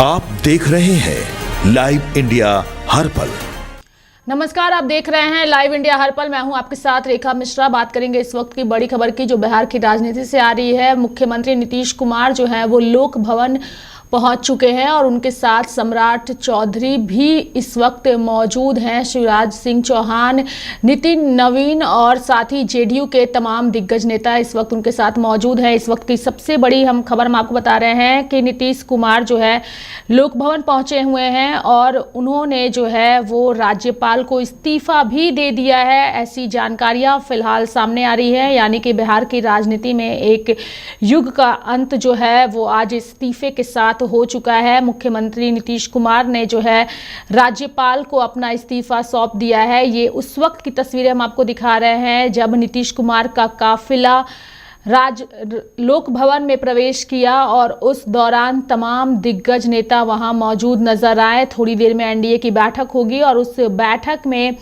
आप देख रहे हैं लाइव इंडिया हर पल। नमस्कार, आप देख रहे हैं लाइव इंडिया हर पल। मैं हूं आपके साथ रेखा मिश्रा। बात करेंगे इस वक्त की बड़ी खबर की जो बिहार की राजनीति से आ रही है। मुख्यमंत्री नीतीश कुमार जो है वो लोक भवन पहुंच चुके हैं और उनके साथ सम्राट चौधरी भी इस वक्त मौजूद हैं। शिवराज सिंह चौहान, नितिन नवीन और साथ ही जेडीयू के तमाम दिग्गज नेता इस वक्त उनके साथ मौजूद हैं। इस वक्त की सबसे बड़ी खबर हम आपको बता रहे हैं कि नीतीश कुमार जो है लोक भवन पहुंचे हुए हैं और उन्होंने जो है वो राज्यपाल को इस्तीफा भी दे दिया है। ऐसी जानकारियां फिलहाल सामने आ रही है, यानी कि बिहार की राजनीति में एक युग का अंत जो है वो आज इस्तीफे के साथ हो चुका है। मुख्यमंत्री नीतीश कुमार ने जो है राज्यपाल को अपना इस्तीफा सौंप दिया है। ये उस वक्त की तस्वीरें हम आपको दिखा रहे हैं जब नीतीश कुमार का काफिला लोक भवन में प्रवेश किया और उस दौरान तमाम दिग्गज नेता वहां मौजूद नजर आए। थोड़ी देर में एनडीए की बैठक होगी और उस बैठक में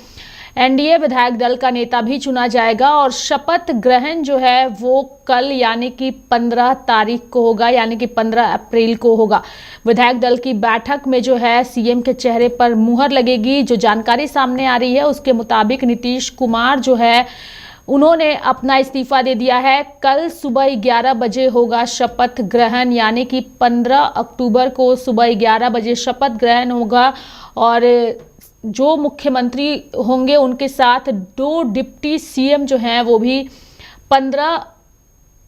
एनडीए विधायक दल का नेता भी चुना जाएगा और शपथ ग्रहण जो है वो कल यानी कि 15 तारीख को होगा, यानी कि 15 अप्रैल को होगा। विधायक दल की बैठक में जो है सीएम के चेहरे पर मुहर लगेगी। जो जानकारी सामने आ रही है उसके मुताबिक नीतीश कुमार जो है उन्होंने अपना इस्तीफा दे दिया है। कल सुबह 11 बजे होगा शपथ ग्रहण, यानी कि 15 अक्टूबर को सुबह 11 बजे शपथ ग्रहण होगा और जो मुख्यमंत्री होंगे उनके साथ 2 डिप्टी सीएम जो हैं वो भी 15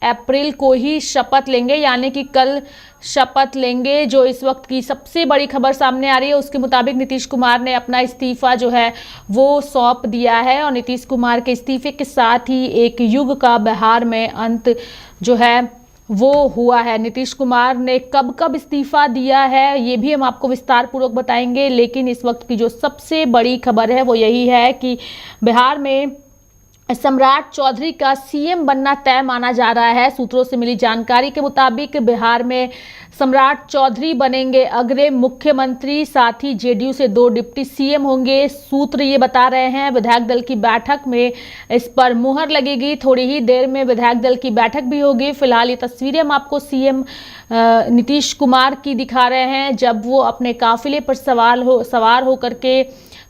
अप्रैल को ही शपथ लेंगे, यानी कि कल शपथ लेंगे। जो इस वक्त की सबसे बड़ी खबर सामने आ रही है उसके मुताबिक नीतीश कुमार ने अपना इस्तीफा जो है वो सौंप दिया है और नीतीश कुमार के इस्तीफे के साथ ही एक युग का बिहार में अंत जो है वो हुआ है। नीतीश कुमार ने कब इस्तीफा दिया है ये भी हम आपको विस्तार पूर्वक बताएंगे, लेकिन इस वक्त की जो सबसे बड़ी खबर है वो यही है कि बिहार में सम्राट चौधरी का सीएम बनना तय माना जा रहा है। सूत्रों से मिली जानकारी के मुताबिक बिहार में सम्राट चौधरी बनेंगे अगले मुख्यमंत्री, साथ ही जेडीयू से 2 डिप्टी सीएम होंगे। सूत्र ये बता रहे हैं विधायक दल की बैठक में इस पर मुहर लगेगी। थोड़ी ही देर में विधायक दल की बैठक भी होगी। फिलहाल ये तस्वीरें हम आपको सीएम नीतीश कुमार की दिखा रहे हैं जब वो अपने काफिले पर सवार होकर के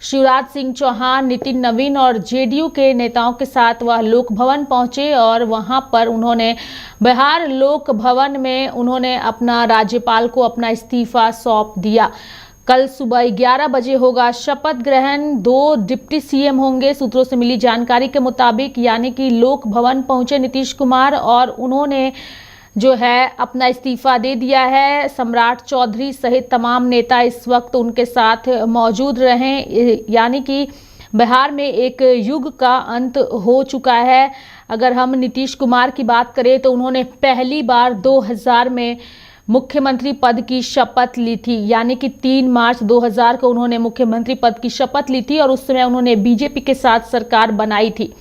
शिवराज सिंह चौहान, नितिन नवीन और जेडीयू के नेताओं के साथ वह लोक भवन पहुंचे और वहां पर उन्होंने बिहार लोक भवन में उन्होंने अपना राज्यपाल को अपना इस्तीफा सौंप दिया। कल सुबह 11 बजे होगा शपथ ग्रहण। 2 डिप्टी सीएम होंगे सूत्रों से मिली जानकारी के मुताबिक, यानी कि लोक भवन पहुंचे नीतीश कुमार और उन्होंने जो है अपना इस्तीफा दे दिया है। सम्राट चौधरी सहित तमाम नेता इस वक्त उनके साथ मौजूद रहे, यानी कि बिहार में एक युग का अंत हो चुका है। अगर हम नीतीश कुमार की बात करें तो उन्होंने पहली बार 2000 में मुख्यमंत्री पद की शपथ ली थी, यानी कि 3 मार्च 2000 को उन्होंने मुख्यमंत्री पद की शपथ ली थी और उस समय उन्होंने बीजेपी के साथ सरकार बनाई थी।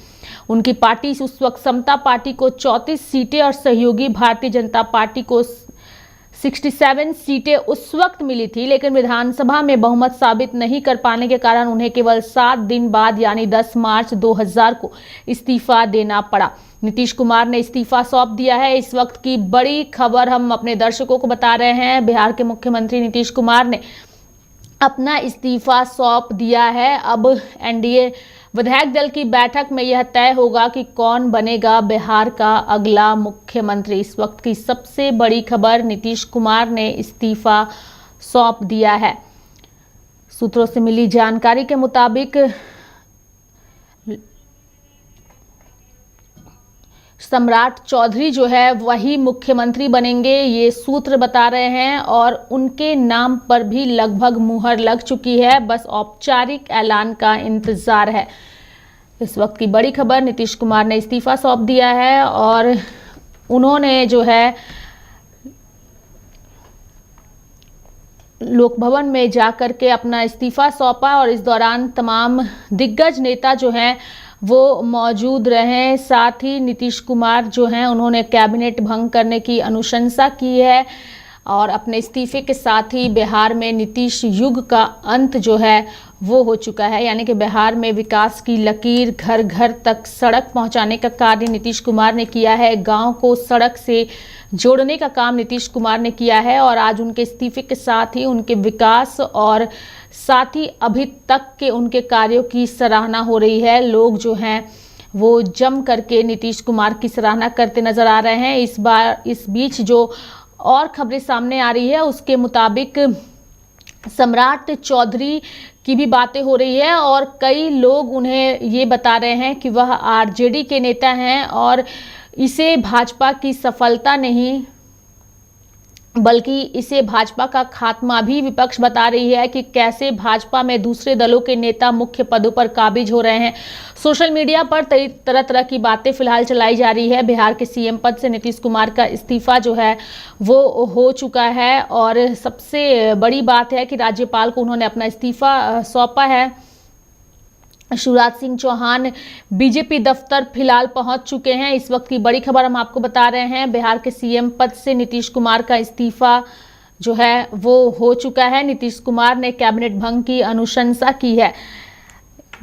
उनकी पार्टी उस वक्त समता पार्टी को 34 सीटें और सहयोगी भारतीय जनता पार्टी को 67 सीटें उस वक्त मिली थी, लेकिन विधानसभा में बहुमत साबित नहीं कर पाने के कारण उन्हें केवल 7 दिन बाद यानी 10 मार्च 2000 को इस्तीफा देना पड़ा। नीतीश कुमार ने इस्तीफा सौंप दिया है। इस वक्त की बड़ी खबर हम अपने दर्शकों को बता रहे हैं। बिहार के मुख्यमंत्री नीतीश कुमार ने अपना इस्तीफा सौंप दिया है। अब एनडीए विधायक दल की बैठक में यह तय होगा कि कौन बनेगा बिहार का अगला मुख्यमंत्री। इस वक्त की सबसे बड़ी खबर, नीतीश कुमार ने इस्तीफा सौंप दिया है। सूत्रों से मिली जानकारी के मुताबिक सम्राट चौधरी जो है वही मुख्यमंत्री बनेंगे, ये सूत्र बता रहे हैं और उनके नाम पर भी लगभग मुहर लग चुकी है। बस औपचारिक ऐलान का इंतजार है। इस वक्त की बड़ी खबर, नीतीश कुमार ने इस्तीफा सौंप दिया है और उन्होंने जो है लोक भवन में जाकर के अपना इस्तीफा सौंपा और इस दौरान तमाम दिग्गज नेता जो हैं वो मौजूद रहे। साथ ही नीतीश कुमार जो हैं उन्होंने कैबिनेट भंग करने की अनुशंसा की है। और अपने इस्तीफे के साथ ही बिहार में नीतीश युग का अंत जो है वो हो चुका है। यानी कि बिहार में विकास की लकीर, घर घर तक सड़क पहुंचाने का कार्य नीतीश कुमार ने किया है। गांव को सड़क से जोड़ने का काम नीतीश कुमार ने किया है और आज उनके इस्तीफे के साथ ही उनके विकास और साथ ही अभी तक के उनके कार्यों की सराहना हो रही है। लोग जो हैं वो जम करके नीतीश कुमार की सराहना करते नजर आ रहे हैं। इस बीच जो और खबरें सामने आ रही है उसके मुताबिक सम्राट चौधरी की भी बातें हो रही है और कई लोग उन्हें ये बता रहे हैं कि वह आरजेडी के नेता हैं और इसे भाजपा की सफलता नहीं बल्कि इसे भाजपा का खात्मा भी विपक्ष बता रही है कि कैसे भाजपा में दूसरे दलों के नेता मुख्य पदों पर काबिज हो रहे हैं। सोशल मीडिया पर तरह तरह की बातें फिलहाल चलाई जा रही है। बिहार के सीएम पद से नीतीश कुमार का इस्तीफा जो है वो हो चुका है और सबसे बड़ी बात है कि राज्यपाल को उन्होंने अपना इस्तीफा सौंपा है। शिवराज सिंह चौहान बीजेपी दफ्तर फिलहाल पहुंच चुके हैं। इस वक्त की बड़ी खबर हम आपको बता रहे हैं, बिहार के सीएम पद से नीतीश कुमार का इस्तीफा जो है वो हो चुका है। नीतीश कुमार ने कैबिनेट भंग की अनुशंसा की है।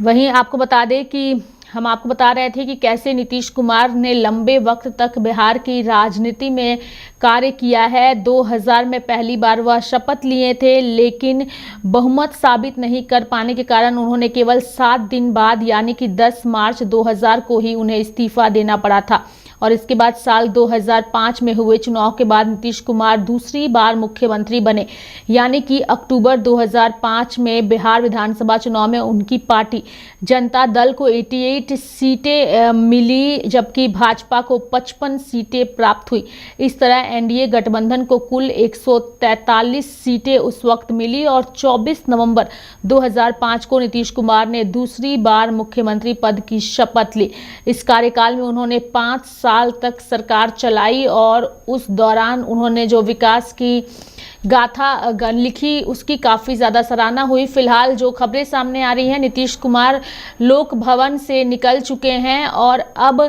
वहीं आपको बता दें कि हम आपको बता रहे थे कि कैसे नीतीश कुमार ने लंबे वक्त तक बिहार की राजनीति में कार्य किया है। 2000 में पहली बार वह शपथ लिए थे, लेकिन बहुमत साबित नहीं कर पाने के कारण उन्होंने केवल 7 दिन बाद यानी कि 10 मार्च 2000 को ही उन्हें इस्तीफा देना पड़ा था। और इसके बाद साल 2005 में हुए चुनाव के बाद नीतीश कुमार दूसरी बार मुख्यमंत्री बने, यानी कि अक्टूबर 2005 में बिहार विधानसभा चुनाव में उनकी पार्टी जनता दल को 88 सीटें मिली, जबकि भाजपा को 55 सीटें प्राप्त हुई। इस तरह एनडीए गठबंधन को कुल 143 सीटें उस वक्त मिली और 24 नवंबर 2005 को नीतीश कुमार ने दूसरी बार मुख्यमंत्री पद की शपथ ली। इस कार्यकाल में उन्होंने 5 साल तक सरकार चलाई और उस दौरान उन्होंने जो विकास की गाथा लिखी उसकी काफ़ी ज़्यादा सराहना हुई। फिलहाल जो खबरें सामने आ रही हैं, नीतीश कुमार लोक भवन से निकल चुके हैं और अब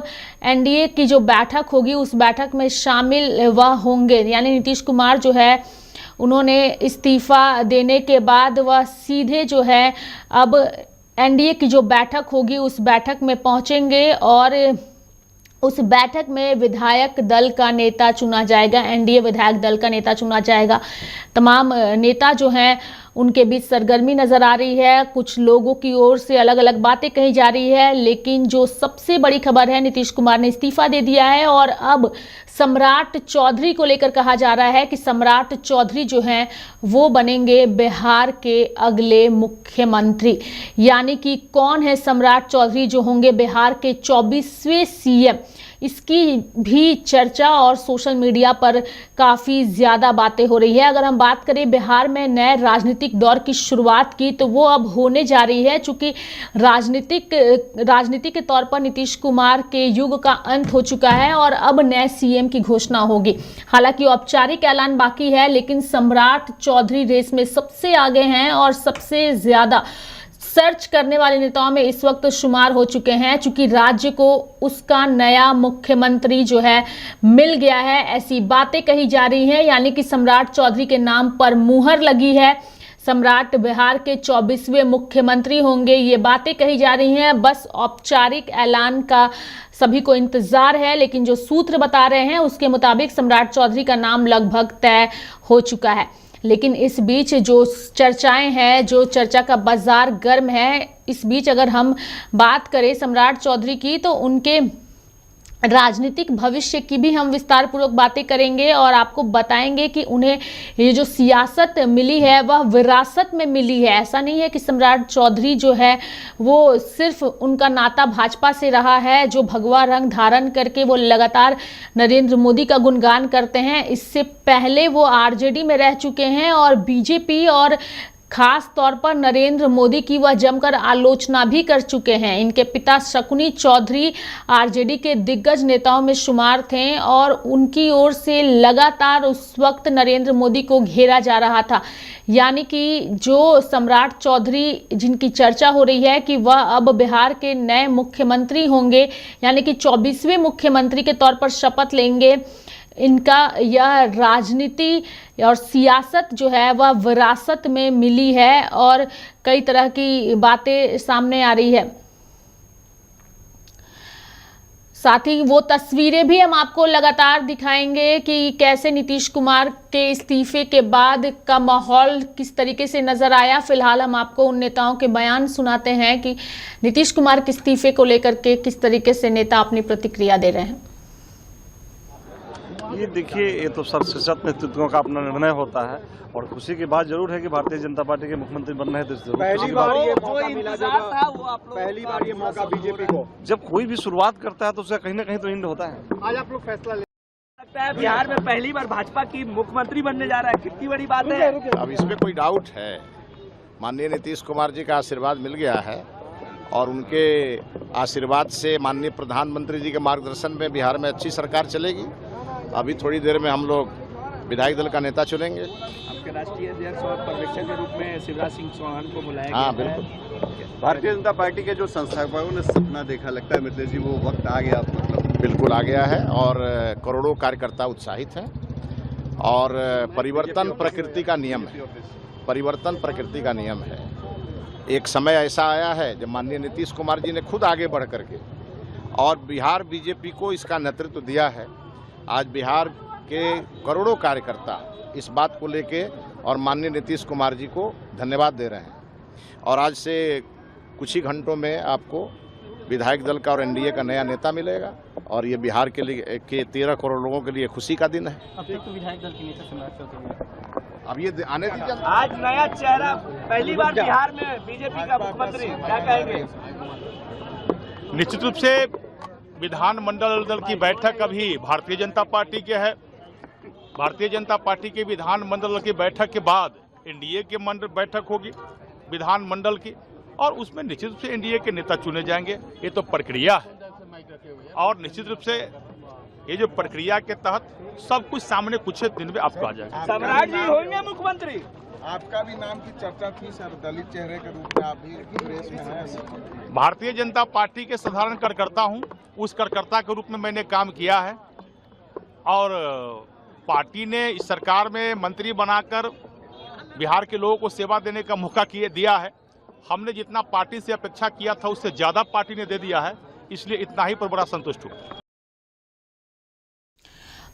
एनडीए की जो बैठक होगी उस बैठक में शामिल वह होंगे। यानी नीतीश कुमार जो है उन्होंने इस्तीफा देने के बाद वह सीधे जो है अब एनडीए की जो बैठक होगी उस बैठक में पहुंचेंगे और उस बैठक में विधायक दल का नेता चुना जाएगा। एनडीए विधायक दल का नेता चुना जाएगा। तमाम नेता जो हैं उनके बीच सरगर्मी नजर आ रही है। कुछ लोगों की ओर से अलग अलग बातें कही जा रही है, लेकिन जो सबसे बड़ी खबर है, नीतीश कुमार ने इस्तीफा दे दिया है और अब सम्राट चौधरी को लेकर कहा जा रहा है कि सम्राट चौधरी जो हैं वो बनेंगे बिहार के अगले मुख्यमंत्री। यानी कि कौन है सम्राट चौधरी जो होंगे बिहार के 24वें सीएम, इसकी भी चर्चा और सोशल मीडिया पर काफ़ी ज़्यादा बातें हो रही है। अगर हम बात करें बिहार में नए राजनीतिक दौर की शुरुआत की तो वो अब होने जा रही है, चूँकि राजनीति के तौर पर नीतीश कुमार के युग का अंत हो चुका है और अब नए सीएम की घोषणा होगी। हालांकि औपचारिक ऐलान बाकी है, लेकिन सम्राट चौधरी रेस में सबसे आगे हैं और सबसे ज़्यादा सर्च करने वाले नेताओं में इस वक्त शुमार हो चुके हैं, चूंकि राज्य को उसका नया मुख्यमंत्री जो है मिल गया है। ऐसी बातें कही जा रही हैं, यानी कि सम्राट चौधरी के नाम पर मुहर लगी है। सम्राट बिहार के 24वें मुख्यमंत्री होंगे, ये बातें कही जा रही हैं। बस औपचारिक ऐलान का सभी को इंतजार है, लेकिन जो सूत्र बता रहे हैं उसके मुताबिक सम्राट चौधरी का नाम लगभग तय हो चुका है। लेकिन इस बीच जो चर्चाएं हैं, जो चर्चा का बाजार गर्म है, इस बीच अगर हम बात करें सम्राट चौधरी की तो उनके राजनीतिक भविष्य की भी हम विस्तार पूर्वक बातें करेंगे और आपको बताएंगे कि उन्हें ये जो सियासत मिली है वह विरासत में मिली है। ऐसा नहीं है कि सम्राट चौधरी जो है वो सिर्फ उनका नाता भाजपा से रहा है, जो भगवा रंग धारण करके वो लगातार नरेंद्र मोदी का गुणगान करते हैं। इससे पहले वो आरजेडी में रह चुके हैं और बीजेपी और खास तौर पर नरेंद्र मोदी की वह जमकर आलोचना भी कर चुके हैं। इनके पिता शकुनी चौधरी आरजेडी के दिग्गज नेताओं में शुमार थे और उनकी ओर से लगातार उस वक्त नरेंद्र मोदी को घेरा जा रहा था। यानी कि जो सम्राट चौधरी जिनकी चर्चा हो रही है कि वह अब बिहार के नए मुख्यमंत्री होंगे, यानी कि 24वें मुख्यमंत्री के तौर पर शपथ लेंगे, इनका यह राजनीति और सियासत जो है वह विरासत में मिली है और कई तरह की बातें सामने आ रही है। साथ ही वो तस्वीरें भी हम आपको लगातार दिखाएंगे कि कैसे नीतीश कुमार के इस्तीफे के बाद का माहौल किस तरीके से नजर आया। फिलहाल हम आपको उन नेताओं के बयान सुनाते हैं कि नीतीश कुमार के इस्तीफे को लेकर के किस तरीके से नेता अपनी प्रतिक्रिया दे रहे हैं। ये देखिए, ये तो सर्वश्रेष्ठ नेतृत्वों का अपना निर्णय होता है और खुशी की बात जरूर है कि भारतीय जनता पार्टी के मुख्यमंत्री बन रहे थे। पहली बार ये मौका मिला, पहली बार ये मौका बीजेपी को। जब कोई भी शुरुआत करता है तो उसका कहीं ना कहीं तो एंड होता है। आज आप लोग फैसला ले लगता है बिहार में पहली बार भाजपा की मुख्यमंत्री बनने जा रहा है, कितनी बड़ी बात है। अब इसमें कोई डाउट है, माननीय नीतीश कुमार जी का आशीर्वाद मिल गया है और उनके आशीर्वाद से माननीय प्रधानमंत्री जी के मार्गदर्शन में बिहार में अच्छी सरकार चलेगी। अभी थोड़ी देर में हम लोग विधायक दल का नेता चुनेंगे। आपके राष्ट्रीय अध्यक्ष और पर्यवेक्षक के रूप में शिवराज सिंह चौहान को बुलाया गया। हाँ, बिल्कुल। भारतीय जनता पार्टी के जो संस्थापकों ने सपना देखा, लगता है मित्रेश जी वो वक्त आ गया, मतलब बिल्कुल आ गया है और करोड़ों कार्यकर्ता उत्साहित हैं और परिवर्तन प्रकृति का नियम है। परिवर्तन प्रकृति का नियम है। एक समय ऐसा आया है जब माननीय नीतीश कुमार जी ने खुद आगे बढ़ करके और बिहार बीजेपी को इसका नेतृत्व दिया है। आज बिहार के करोड़ों कार्यकर्ता इस बात को लेके और माननीय नीतीश कुमार जी को धन्यवाद दे रहे हैं और आज से कुछ ही घंटों में आपको विधायक दल का और एनडीए का नया नेता मिलेगा और ये बिहार के लिए के 13 करोड़ लोगों के लिए खुशी का दिन है। अब तक तो विधायक दल के नेता सम्राट चौधरी, अब ये आने दीजिए। आज नया चेहरा, पहली बार बिहार में बीजेपी का मुख्यमंत्री, क्या कहेंगे। निश्चित रूप से विधानमंडल दल की बैठक अभी भारतीय जनता पार्टी के है। भारतीय जनता पार्टी के विधानमंडल की बैठक के बाद एनडीए के बैठक होगी विधानमंडल की और उसमें निश्चित रूप से एनडीए के नेता चुने जाएंगे। ये तो प्रक्रिया है और निश्चित रूप से ये जो प्रक्रिया के तहत सब कुछ सामने कुछ दिन में आपको आ जाएगा। सम्राट जी होंगे मुख्यमंत्री। आपका भी नाम की चर्चा थी सर, दलित चेहरे के रूप में आप भी प्रेस में हैं। भारतीय जनता पार्टी के साधारण कार्यकर्ता हूं, उस कार्यकर्ता के रूप में मैंने काम किया है और पार्टी ने इस सरकार में मंत्री बनाकर बिहार के लोगों को सेवा देने का मौका दिया है। हमने जितना पार्टी से अपेक्षा किया था उससे ज़्यादा पार्टी ने दे दिया है, इसलिए इतना ही पर बड़ा संतुष्ट हूँ।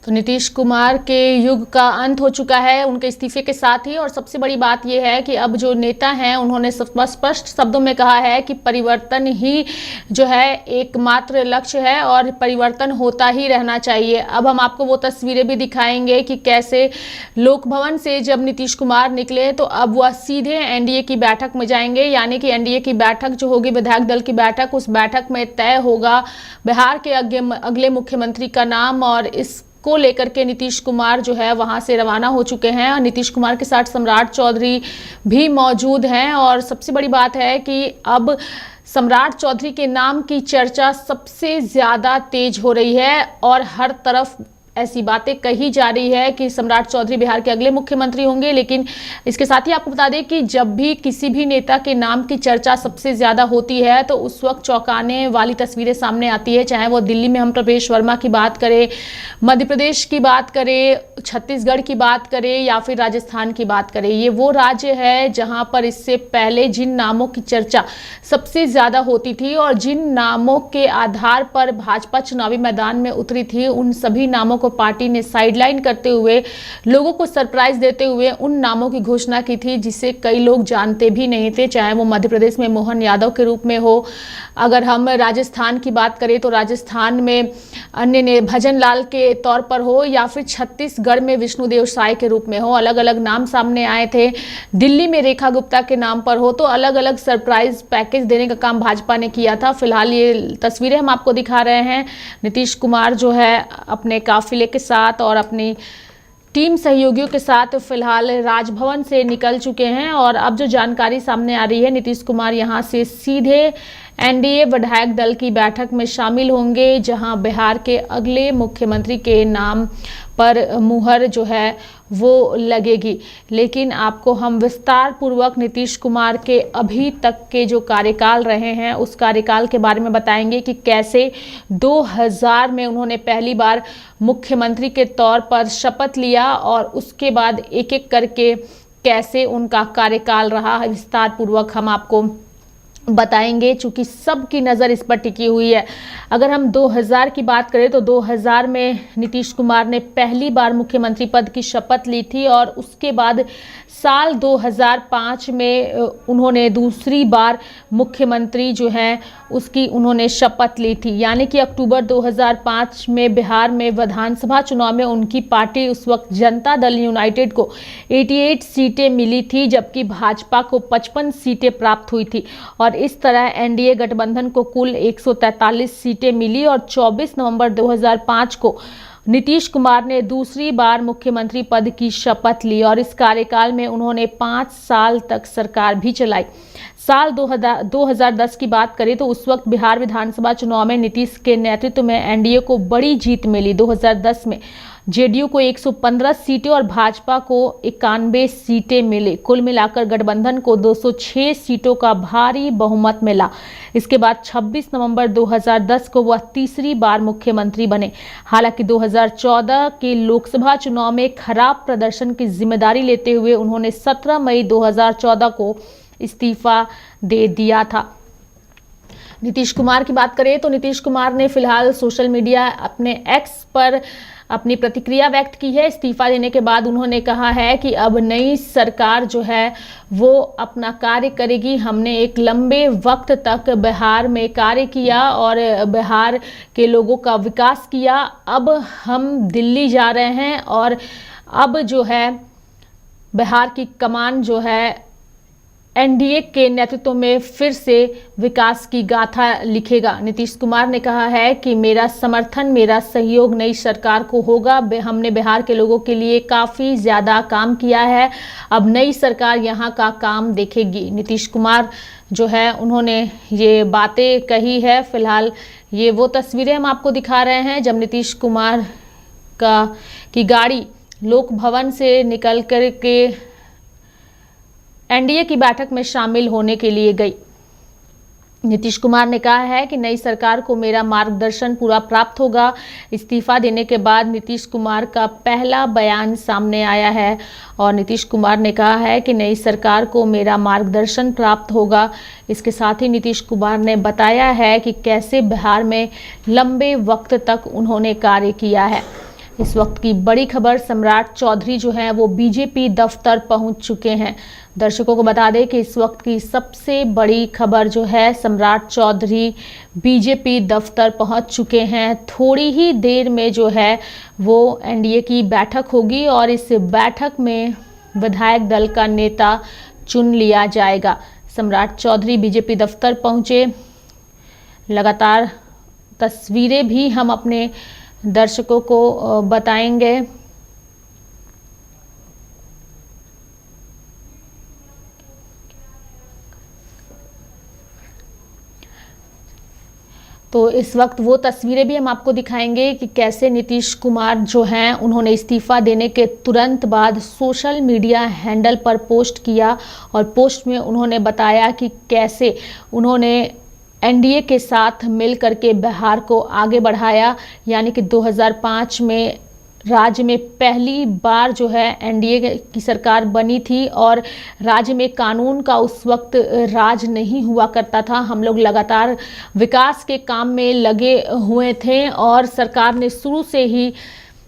तो नीतीश कुमार के युग का अंत हो चुका है उनके इस्तीफे के साथ ही। और सबसे बड़ी बात यह है कि अब जो नेता हैं उन्होंने स्पष्ट शब्दों में कहा है कि परिवर्तन ही जो है एकमात्र लक्ष्य है और परिवर्तन होता ही रहना चाहिए। अब हम आपको वो तस्वीरें भी दिखाएंगे कि कैसे लोक भवन से जब नीतीश कुमार निकले तो अब वह सीधे एनडीए की बैठक में जाएंगे, यानी कि एनडीए की बैठक जो होगी विधायक दल की बैठक, उस बैठक में तय होगा बिहार के अगले मुख्यमंत्री का नाम और इस को लेकर के नीतीश कुमार जो है वहां से रवाना हो चुके हैं और नीतीश कुमार के साथ सम्राट चौधरी भी मौजूद हैं। और सबसे बड़ी बात है कि अब सम्राट चौधरी के नाम की चर्चा सबसे ज़्यादा तेज हो रही है और हर तरफ ऐसी बातें कही जा रही है कि सम्राट चौधरी बिहार के अगले मुख्यमंत्री होंगे। लेकिन इसके साथ ही आपको बता दें कि जब भी किसी भी नेता के नाम की चर्चा सबसे ज़्यादा होती है तो उस वक्त चौंकाने वाली तस्वीरें सामने आती है, चाहे वो दिल्ली में हम प्रवेश वर्मा की बात करें, मध्य प्रदेश की बात करें, छत्तीसगढ़ की बात करें या फिर राजस्थान की बात करें। ये वो राज्य है जहां पर इससे पहले जिन नामों की चर्चा सबसे ज़्यादा होती थी और जिन नामों के आधार पर भाजपा चुनावी मैदान में उतरी थी, उन सभी नामों को पार्टी ने साइडलाइन करते हुए लोगों को सरप्राइज देते हुए उन नामों की घोषणा की थी जिसे कई लोग जानते भी नहीं थे, चाहे वो मध्य प्रदेश में मोहन यादव के रूप में हो, अगर हम राजस्थान की बात करें तो राजस्थान में अन्य ने भजन लाल के तौर पर हो या फिर छत्तीसगढ़ में विष्णुदेव साय के रूप में हो, अलग अलग नाम सामने आए थे। दिल्ली में रेखा गुप्ता के नाम पर हो, तो अलग अलग सरप्राइज पैकेज देने का काम भाजपा ने किया था। फिलहाल ये तस्वीरें हम आपको दिखा रहे हैं, नीतीश कुमार जो है अपने काफिले के साथ और अपनी टीम सहयोगियों के साथ फिलहाल राजभवन से निकल चुके हैं और अब जो जानकारी सामने आ रही है, नीतीश कुमार यहां से सीधे एनडीए विधायक दल की बैठक में शामिल होंगे, जहां बिहार के अगले मुख्यमंत्री के नाम पर मुहर जो है वो लगेगी। लेकिन आपको हम विस्तार पूर्वक नीतीश कुमार के अभी तक के जो कार्यकाल रहे हैं उस कार्यकाल के बारे में बताएंगे कि कैसे 2000 में उन्होंने पहली बार मुख्यमंत्री के तौर पर शपथ लिया और उसके बाद एक एक करके कैसे उनका कार्यकाल रहा, विस्तार पूर्वक हम आपको बताएंगे, चूंकि सबकी नज़र इस पर टिकी हुई है। अगर हम 2000 की बात करें तो 2000 में नीतीश कुमार ने पहली बार मुख्यमंत्री पद की शपथ ली थी और उसके बाद साल 2005 में उन्होंने दूसरी बार मुख्यमंत्री जो हैं उसकी उन्होंने शपथ ली थी। यानी कि अक्टूबर 2005 में बिहार में विधानसभा चुनाव में उनकी पार्टी उस वक्त जनता दल यूनाइटेड को 88 सीटें मिली थी, जबकि भाजपा को 55 सीटें प्राप्त हुई थी और इस तरह एनडीए गठबंधन को कुल 143 सीटें मिली और 24 नवंबर 2005 को नीतीश कुमार ने दूसरी बार मुख्यमंत्री पद की शपथ ली और इस कार्यकाल में उन्होंने 5 साल तक सरकार भी चलाई। साल 2010 की बात करें तो उस वक्त बिहार विधानसभा चुनाव में नीतीश के नेतृत्व में एनडीए को बड़ी जीत मिली। 2010 में जेडीयू को 115 सीटें और भाजपा को 91 सीटें मिली। कुल मिलाकर गठबंधन को 206 सीटों का भारी बहुमत मिला। इसके बाद 26 नवंबर 2010 को वह तीसरी बार मुख्यमंत्री बने। हालांकि 2014 के लोकसभा चुनाव में खराब प्रदर्शन की जिम्मेदारी लेते हुए उन्होंने 17 मई 2014 को इस्तीफा दे दिया था। नीतीश कुमार की बात करें तो नीतीश कुमार ने फिलहाल सोशल मीडिया अपने एक्स पर अपनी प्रतिक्रिया व्यक्त की है। इस्तीफा देने के बाद उन्होंने कहा है कि अब नई सरकार जो है वो अपना कार्य करेगी। हमने एक लंबे वक्त तक बिहार में कार्य किया और बिहार के लोगों का विकास किया। अब हम दिल्ली जा रहे हैं और अब जो है बिहार की कमान जो है एनडीए के नेतृत्व में फिर से विकास की गाथा लिखेगा। नीतीश कुमार ने कहा है कि मेरा समर्थन, मेरा सहयोग नई सरकार को होगा। हमने बिहार के लोगों के लिए काफ़ी ज़्यादा काम किया है, अब नई सरकार यहाँ का काम देखेगी। नीतीश कुमार जो है उन्होंने ये बातें कही है। फिलहाल ये वो तस्वीरें हम आपको दिखा रहे हैं जब नीतीश कुमार की गाड़ी लोक भवन से निकल कर के एनडीए की बैठक में शामिल होने के लिए गई। नीतीश कुमार ने कहा है कि नई सरकार को मेरा मार्गदर्शन पूरा प्राप्त होगा। इस्तीफा देने के बाद नीतीश कुमार का पहला बयान सामने आया है और नीतीश कुमार ने कहा है कि नई सरकार को मेरा मार्गदर्शन प्राप्त होगा। इसके साथ ही नीतीश कुमार ने बताया है कि कैसे बिहार में लंबे वक्त तक उन्होंने कार्य किया है। इस वक्त की बड़ी खबर, सम्राट चौधरी जो हैं वो बीजेपी दफ्तर पहुंच चुके हैं। दर्शकों को बता दें कि इस वक्त की सबसे बड़ी खबर जो है, सम्राट चौधरी बीजेपी दफ्तर पहुंच चुके हैं। थोड़ी ही देर में जो है वो एनडीए की बैठक होगी और इस बैठक में विधायक दल का नेता चुन लिया जाएगा। सम्राट चौधरी बीजेपी दफ्तर पहुंचे। लगातार तस्वीरें भी हम अपने दर्शकों को बताएंगे। तो इस वक्त वो तस्वीरें भी हम आपको दिखाएंगे कि कैसे नीतीश कुमार जो हैं उन्होंने इस्तीफा देने के तुरंत बाद सोशल मीडिया हैंडल पर पोस्ट किया और पोस्ट में उन्होंने बताया कि कैसे उन्होंने एनडीए के साथ मिल करके बिहार को आगे बढ़ाया। यानी कि 2005 में राज्य में पहली बार जो है एनडीए की सरकार बनी थी और राज्य में कानून का उस वक्त राज नहीं हुआ करता था। हम लोग लगातार विकास के काम में लगे हुए थे और सरकार ने शुरू से ही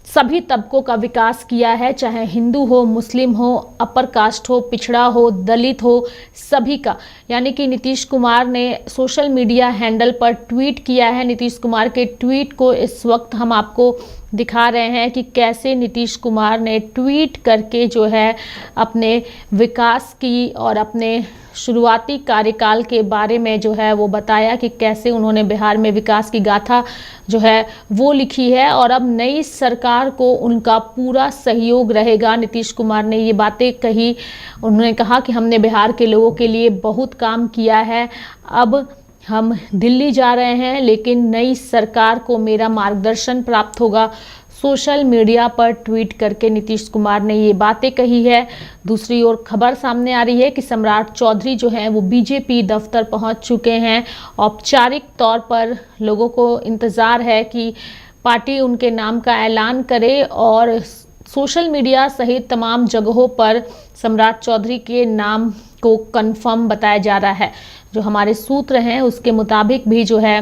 सभी तबकों का विकास किया है, चाहे हिंदू हो, मुस्लिम हो, अपर कास्ट हो, पिछड़ा हो, दलित हो, सभी का। यानी कि नीतीश कुमार ने सोशल मीडिया हैंडल पर ट्वीट किया है। नीतीश कुमार के ट्वीट को इस वक्त हम आपको दिखा रहे हैं कि कैसे नीतीश कुमार ने ट्वीट करके जो है अपने विकास की और अपने शुरुआती कार्यकाल के बारे में जो है वो बताया कि कैसे उन्होंने बिहार में विकास की गाथा जो है वो लिखी है और अब नई सरकार को उनका पूरा सहयोग रहेगा। नीतीश कुमार ने ये बातें कही। उन्होंने कहा कि हमने बिहार के लोगों के लिए बहुत काम किया है, अब हम दिल्ली जा रहे हैं, लेकिन नई सरकार को मेरा मार्गदर्शन प्राप्त होगा। सोशल मीडिया पर ट्वीट करके नीतीश कुमार ने ये बातें कही है। दूसरी ओर खबर सामने आ रही है कि सम्राट चौधरी जो हैं वो बीजेपी दफ्तर पहुंच चुके हैं। औपचारिक तौर पर लोगों को इंतज़ार है कि पार्टी उनके नाम का ऐलान करे और सोशल मीडिया सहित तमाम जगहों पर सम्राट चौधरी के नाम को कंफर्म बताया जा रहा है। जो हमारे सूत्र हैं उसके मुताबिक भी जो है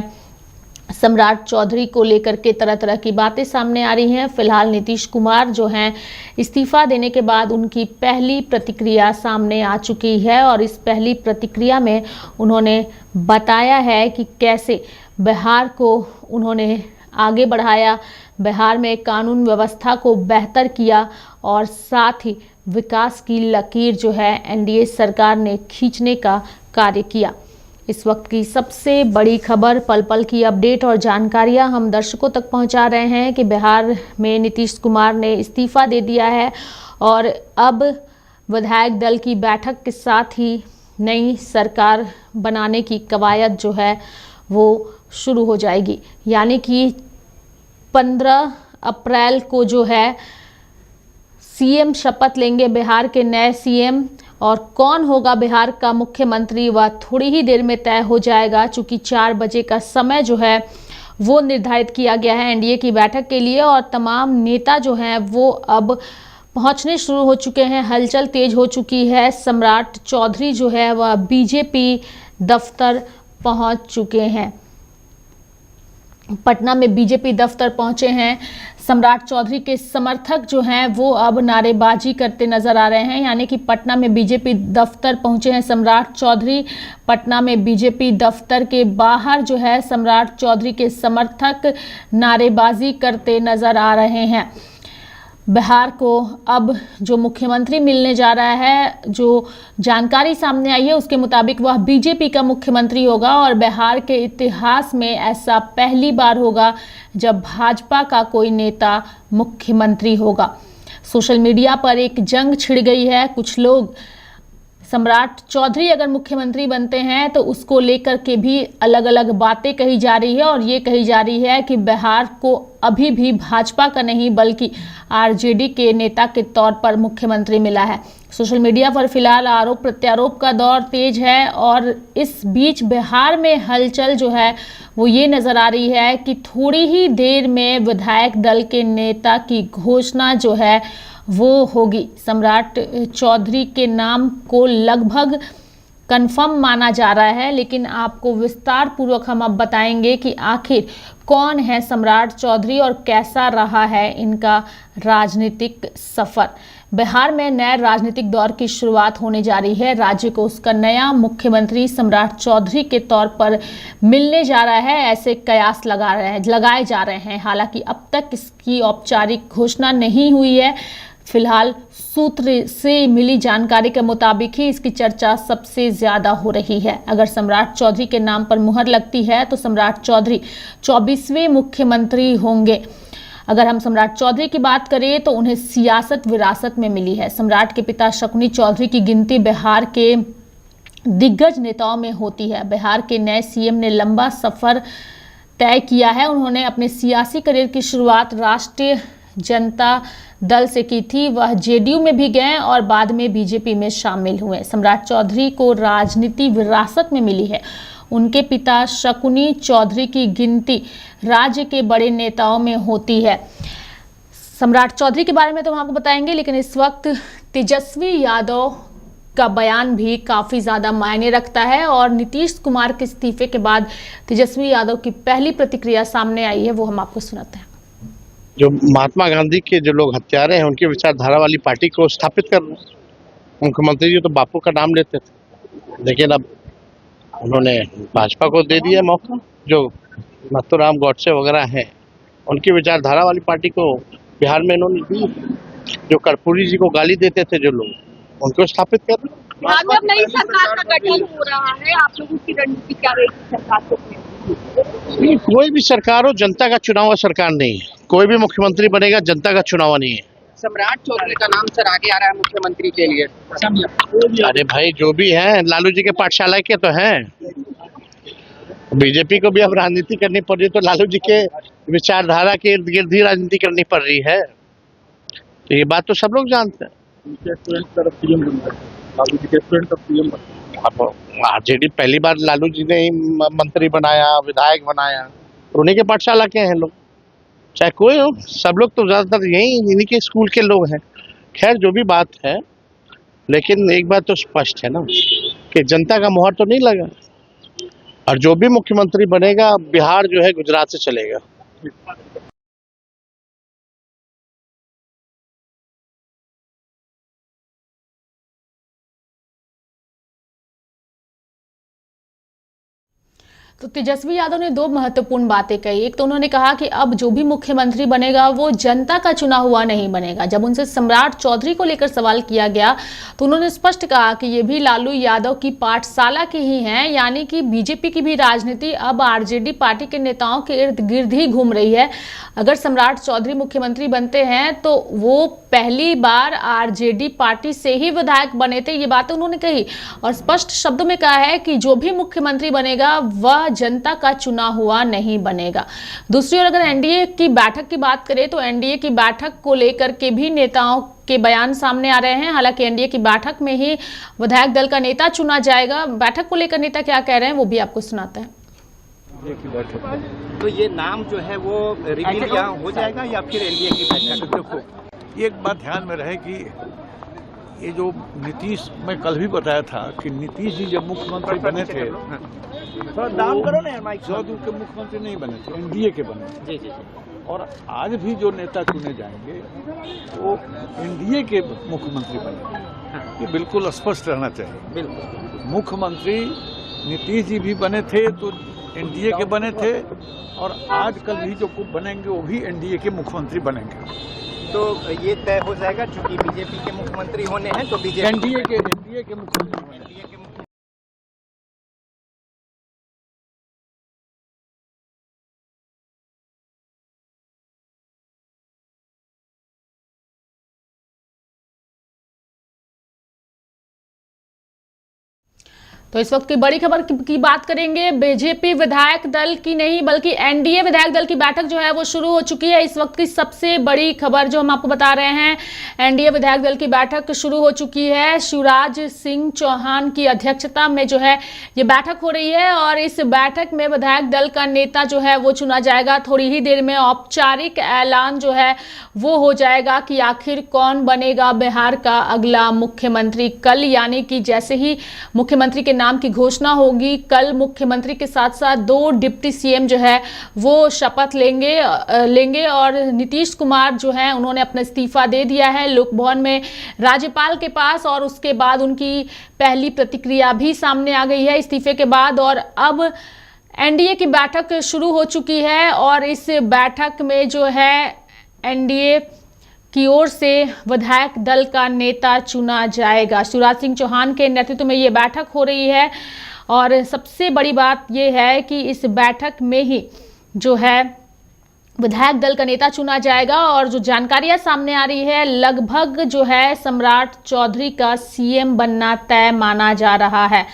सम्राट चौधरी को लेकर के तरह तरह की बातें सामने आ रही हैं। फिलहाल नीतीश कुमार जो हैं इस्तीफा देने के बाद उनकी पहली प्रतिक्रिया सामने आ चुकी है और इस पहली प्रतिक्रिया में उन्होंने बताया है कि कैसे बिहार को उन्होंने आगे बढ़ाया, बिहार में कानून व्यवस्था को बेहतर किया और साथ ही विकास की लकीर जो है एनडीए सरकार ने खींचने का कार्य किया। इस वक्त की सबसे बड़ी खबर, पल पल की अपडेट और जानकारियां हम दर्शकों तक पहुंचा रहे हैं कि बिहार में नीतीश कुमार ने इस्तीफा दे दिया है और अब विधायक दल की बैठक के साथ ही नई सरकार बनाने की कवायद जो है वो शुरू हो जाएगी। यानी कि 15 अप्रैल को जो है सीएम शपथ लेंगे, बिहार के नए सीएम, और कौन होगा बिहार का मुख्यमंत्री वह थोड़ी ही देर में तय हो जाएगा। चूँकि 4 बजे का समय जो है वो निर्धारित किया गया है एनडीए की बैठक के लिए और तमाम नेता जो हैं वो अब पहुंचने शुरू हो चुके हैं। हलचल तेज हो चुकी है। सम्राट चौधरी जो है वह बीजेपी दफ्तर पहुंच चुके हैं। पटना में बीजेपी दफ्तर पहुंचे हैं। सम्राट चौधरी के समर्थक जो हैं वो अब नारेबाजी करते नजर आ रहे हैं। यानी कि पटना में बीजेपी दफ्तर पहुंचे हैं सम्राट चौधरी। पटना में बीजेपी दफ्तर के बाहर जो है सम्राट चौधरी के समर्थक नारेबाजी करते नजर आ रहे हैं। बिहार को अब जो मुख्यमंत्री मिलने जा रहा है, जो जानकारी सामने आई है उसके मुताबिक वह बीजेपी का मुख्यमंत्री होगा और बिहार के इतिहास में ऐसा पहली बार होगा जब भाजपा का कोई नेता मुख्यमंत्री होगा। सोशल मीडिया पर एक जंग छिड़ गई है। कुछ लोग सम्राट चौधरी अगर मुख्यमंत्री बनते हैं तो उसको लेकर के भी अलग अलग बातें कही जा रही है और ये कही जा रही है कि बिहार को अभी भी भाजपा का नहीं बल्कि आरजेडी के नेता के तौर पर मुख्यमंत्री मिला है। सोशल मीडिया पर फिलहाल आरोप प्रत्यारोप का दौर तेज है और इस बीच बिहार में हलचल जो है वो ये नज़र आ रही है कि थोड़ी ही देर में विधायक दल के नेता की घोषणा जो है वो होगी। सम्राट चौधरी के नाम को लगभग कंफर्म माना जा रहा है, लेकिन आपको विस्तार पूर्वक हम अब बताएंगे कि आखिर कौन है सम्राट चौधरी और कैसा रहा है इनका राजनीतिक सफर। बिहार में नए राजनीतिक दौर की शुरुआत होने जा रही है। राज्य को उसका नया मुख्यमंत्री सम्राट चौधरी के तौर पर मिलने जा रहा है, ऐसे कयास लगाए जा रहे हैं। हालांकि अब तक इसकी औपचारिक घोषणा नहीं हुई है। फिलहाल सूत्र से मिली जानकारी के मुताबिक ही इसकी चर्चा सबसे ज्यादा हो रही है। अगर सम्राट चौधरी के नाम पर मुहर लगती है तो सम्राट चौधरी 24वें मुख्यमंत्री होंगे। अगर हम सम्राट चौधरी की बात करें तो उन्हें सियासत विरासत में मिली है। सम्राट के पिता शकुनी चौधरी की गिनती बिहार के दिग्गज नेताओं में होती है। बिहार के नए सीएम ने लंबा सफर तय किया है। उन्होंने अपने सियासी करियर की शुरुआत राष्ट्रीय जनता दल से की थी। वह जेडीयू में भी गए और बाद में बीजेपी में शामिल हुए। सम्राट चौधरी को राजनीति विरासत में मिली है। उनके पिता शकुनी चौधरी की गिनती राज्य के बड़े नेताओं में होती है। सम्राट चौधरी के बारे में तो हम आपको बताएंगे, लेकिन इस वक्त तेजस्वी यादव का बयान भी काफ़ी ज़्यादा मायने रखता है और नीतीश कुमार के इस्तीफे के बाद तेजस्वी यादव की पहली प्रतिक्रिया सामने आई है, वो हम आपको सुनाते हैं। जो महात्मा गांधी के जो लोग हत्यारे हैं उनकी विचारधारा वाली पार्टी को स्थापित कर रहे हैं। मुख्यमंत्री जी तो बापू का नाम लेते थे, लेकिन अब उन्होंने भाजपा को दे दिया मौका। जो नाथूराम गौडसे वगैरह हैं उनकी विचारधारा वाली पार्टी को बिहार में इन्होंने दी। जो कर्पूरी जी को गाली देते थे जो लोग, उनको स्थापित कर रहे हैं। बिहार में अब नई सरकार का गठन हो रहा है, आप लोगों की रणनीति क्या रहेगी सरकार को? कोई भी सरकार हो, जनता का चुनाव सरकार नहीं है। कोई भी मुख्यमंत्री बनेगा, जनता का चुनाव नहीं है। सम्राट चौधरी का नाम सर आगे आ रहा है मुख्यमंत्री के लिए। अरे भाई जो भी है लालू जी के पाठशाला के तो हैं। बीजेपी को भी अब राजनीति करनी पड़ रही है, तो लालू जी के विचारधारा के इर्द गिर्द ही राजनीति करनी पड़ रही है, तो ये बात तो सब लोग जानते हैं। अब आरजेडी पहली बार लालू जी ने ही मंत्री बनाया, विधायक बनाया, तो उन्हीं के पाठशाला के हैं लोग, चाहे कोई हो, सब लोग तो ज्यादातर यही इन्हीं के स्कूल के लोग हैं। खैर जो भी बात है, लेकिन एक बात तो स्पष्ट है ना कि जनता का मोहर तो नहीं लगा, और जो भी मुख्यमंत्री बनेगा बिहार जो है गुजरात से चलेगा। तो तेजस्वी यादव ने दो महत्वपूर्ण बातें कही। एक तो उन्होंने कहा कि अब जो भी मुख्यमंत्री बनेगा वो जनता का चुना हुआ नहीं बनेगा। जब उनसे सम्राट चौधरी को लेकर सवाल किया गया तो उन्होंने स्पष्ट कहा कि ये भी लालू यादव की पाठशाला के ही हैं, यानी कि बीजेपी की भी राजनीति अब आरजेडी पार्टी के नेताओं के इर्द गिर्द ही घूम रही है। अगर सम्राट चौधरी मुख्यमंत्री बनते हैं तो वो पहली बार आरजेडी पार्टी से ही विधायक बने थे, ये बातें उन्होंने कही और स्पष्ट शब्दों में कहा है कि जो भी मुख्यमंत्री बनेगा वह जनता का चुना हुआ नहीं बनेगा। दूसरी ओर अगर एनडीए की बैठक की बात करें तो एनडीए की बैठक को लेकर के भी नेताओं के बयान सामने आ रहे हैं। हालांकि एनडीए की बैठक में ही विधायक दल का नेता चुना जाएगा। बैठक को लेकर नेता क्या कह रहे हैं वो भी आपको सुनाते हैं। तो ये नाम जो है वो रिवील यहाँ हो जाएगा या फिर एनडीए की बैठक? देखो, एक बात ध्यान में रहे कि ये जो नीतीश, मैं कल भी बताया था कि नीतीश जी जब मुख्यमंत्री बने थे डाउन करो ना माइक। जदयू के मुख्यमंत्री नहीं बने थे, एनडीए के बने थे। जी। और आज भी जो नेता चुने जाएंगे वो एनडीए के मुख्यमंत्री बनेंगे, ये बिल्कुल स्पष्ट रहना चाहिए। बिल्कुल मुख्यमंत्री नीतीश जी भी बने थे तो एनडीए के बने थे, और आजकल भी जो बनेंगे वो भी एनडीए के मुख्यमंत्री बनेंगे। तो ये तय हो जाएगा चूंकि बीजेपी के मुख्यमंत्री होने हैं तो बीजेपी एनडीए के मुख्यमंत्री तो इस वक्त की बड़ी खबर की बात करेंगे। बीजेपी विधायक दल की नहीं बल्कि एनडीए विधायक दल की बैठक जो है वो शुरू हो चुकी है। इस वक्त की सबसे बड़ी खबर जो हम आपको बता रहे हैं, एनडीए विधायक दल की बैठक शुरू हो चुकी है। शिवराज सिंह चौहान की अध्यक्षता में जो है ये बैठक हो रही है और इस बैठक में विधायक दल का नेता जो है वो चुना जाएगा। थोड़ी ही देर में औपचारिक ऐलान जो है वो हो जाएगा कि आखिर कौन बनेगा बिहार का अगला मुख्यमंत्री। कल यानी कि जैसे ही मुख्यमंत्री के नाम की घोषणा होगी, कल मुख्यमंत्री के साथ साथ 2 डिप्टी सीएम जो है वो शपथ लेंगे और नीतीश कुमार जो है उन्होंने अपना इस्तीफा दे दिया है लोक भवन में राज्यपाल के पास, और उसके बाद उनकी पहली प्रतिक्रिया भी सामने आ गई है इस्तीफे के बाद। और अब एनडीए की बैठक शुरू हो चुकी है और इस बैठक में जो है एनडीए की ओर से विधायक दल का नेता चुना जाएगा। शिवराज सिंह चौहान के नेतृत्व में ये बैठक हो रही है और सबसे बड़ी बात ये है कि इस बैठक में ही जो है विधायक दल का नेता चुना जाएगा। और जो जानकारियां सामने आ रही है, लगभग जो है सम्राट चौधरी का सीएम बनना तय माना जा रहा है।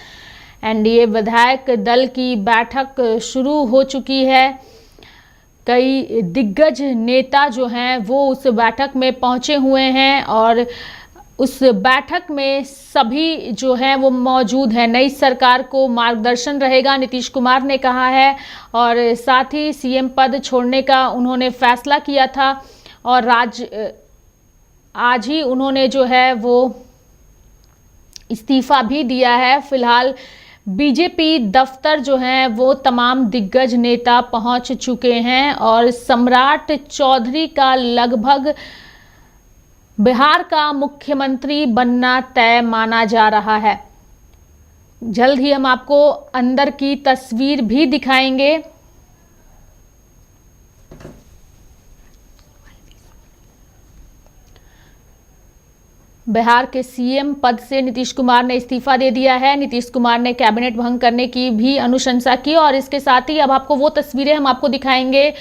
एनडीए विधायक दल की बैठक शुरू हो चुकी है। कई दिग्गज नेता जो हैं वो उस बैठक में पहुंचे हुए हैं और उस बैठक में सभी जो हैं वो मौजूद हैं। नई सरकार को मार्गदर्शन रहेगा, नीतीश कुमार ने कहा है, और साथ ही सीएम पद छोड़ने का उन्होंने फैसला किया था और आज ही उन्होंने जो है वो इस्तीफा भी दिया है। फिलहाल बीजेपी दफ्तर जो है वो तमाम दिग्गज नेता पहुंच चुके हैं और सम्राट चौधरी का लगभग बिहार का मुख्यमंत्री बनना तय माना जा रहा है। जल्द ही हम आपको अंदर की तस्वीर भी दिखाएंगे। बिहार के सीएम पद से नीतीश कुमार ने इस्तीफा दे दिया है। नीतीश कुमार ने कैबिनेट भंग करने की भी अनुशंसा की और इसके साथ ही अब आपको वो तस्वीरें हम आपको दिखाएंगे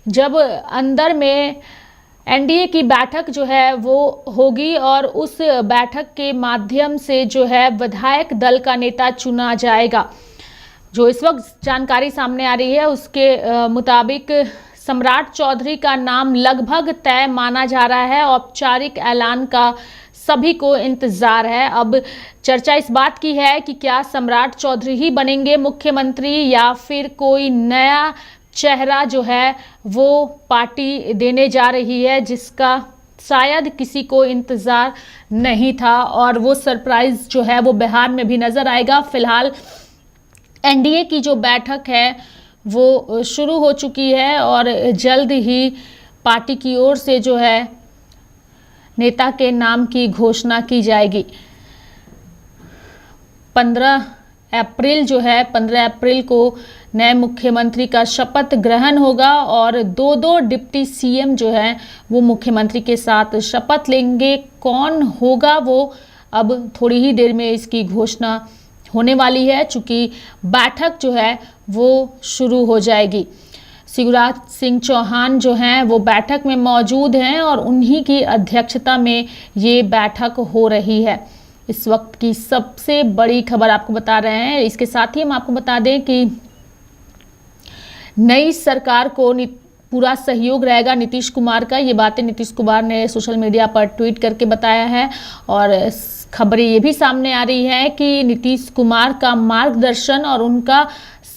जब अंदर में एनडीए की बैठक जो है वो होगी और उस बैठक के माध्यम से जो है विधायक दल का नेता चुना जाएगा। जो इस वक्त जानकारी सामने आ रही है उसके मुताबिक सम्राट चौधरी का नाम लगभग तय माना जा रहा है। औपचारिक ऐलान का सभी को इंतजार है। अब चर्चा इस बात की है कि क्या सम्राट चौधरी ही बनेंगे मुख्यमंत्री या फिर कोई नया चेहरा जो है वो पार्टी देने जा रही है, जिसका शायद किसी को इंतजार नहीं था और वो सरप्राइज जो है वो बिहार में भी नजर आएगा। फिलहाल एनडीए की जो बैठक है वो शुरू हो चुकी है और जल्द ही पार्टी की ओर से जो है नेता के नाम की घोषणा की जाएगी। 15 अप्रैल को नए मुख्यमंत्री का शपथ ग्रहण होगा और दो डिप्टी सीएम जो है वो मुख्यमंत्री के साथ शपथ लेंगे। कौन होगा वो अब थोड़ी ही देर में इसकी घोषणा होने वाली है, चूंकि बैठक जो है वो शुरू हो जाएगी। शिवराज सिंह चौहान जो हैं वो बैठक में मौजूद हैं और उन्हीं की अध्यक्षता में ये बैठक हो रही है। इस वक्त की सबसे बड़ी खबर आपको बता रहे हैं। इसके साथ ही हम आपको बता दें कि नई सरकार को पूरा सहयोग रहेगा नीतीश कुमार का। ये बातें नीतीश कुमार ने सोशल मीडिया पर ट्वीट करके बताया है और खबरें ये भी सामने आ रही है कि नीतीश कुमार का मार्गदर्शन और उनका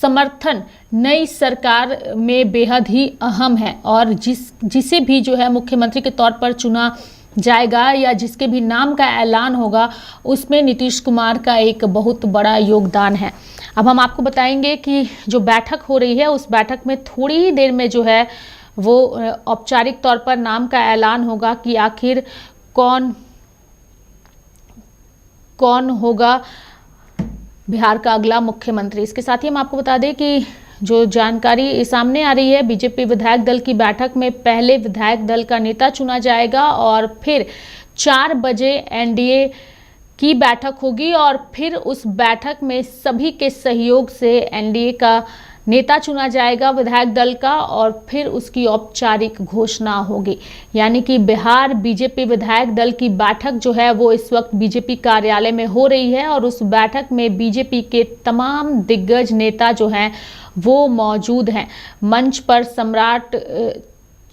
समर्थन नई सरकार में बेहद ही अहम है और जिसे भी जो है मुख्यमंत्री के तौर पर चुना जाएगा या जिसके भी नाम का ऐलान होगा उसमें नीतीश कुमार का एक बहुत बड़ा योगदान है। अब हम आपको बताएंगे कि जो बैठक हो रही है उस बैठक में थोड़ी ही देर में जो है वो औपचारिक तौर पर नाम का ऐलान होगा कि आखिर कौन होगा बिहार का अगला मुख्यमंत्री। इसके साथ ही हम आपको बता दें कि जो जानकारी सामने आ रही है, बीजेपी विधायक दल की बैठक में पहले विधायक दल का नेता चुना जाएगा और फिर 4 बजे एनडीए की बैठक होगी और फिर उस बैठक में सभी के सहयोग से एनडीए का नेता चुना जाएगा विधायक दल का और फिर उसकी औपचारिक घोषणा होगी। यानी कि बिहार बीजेपी विधायक दल की बैठक जो है वो इस वक्त बीजेपी कार्यालय में हो रही है और उस बैठक में बीजेपी के तमाम दिग्गज नेता जो हैं वो मौजूद हैं। मंच पर सम्राट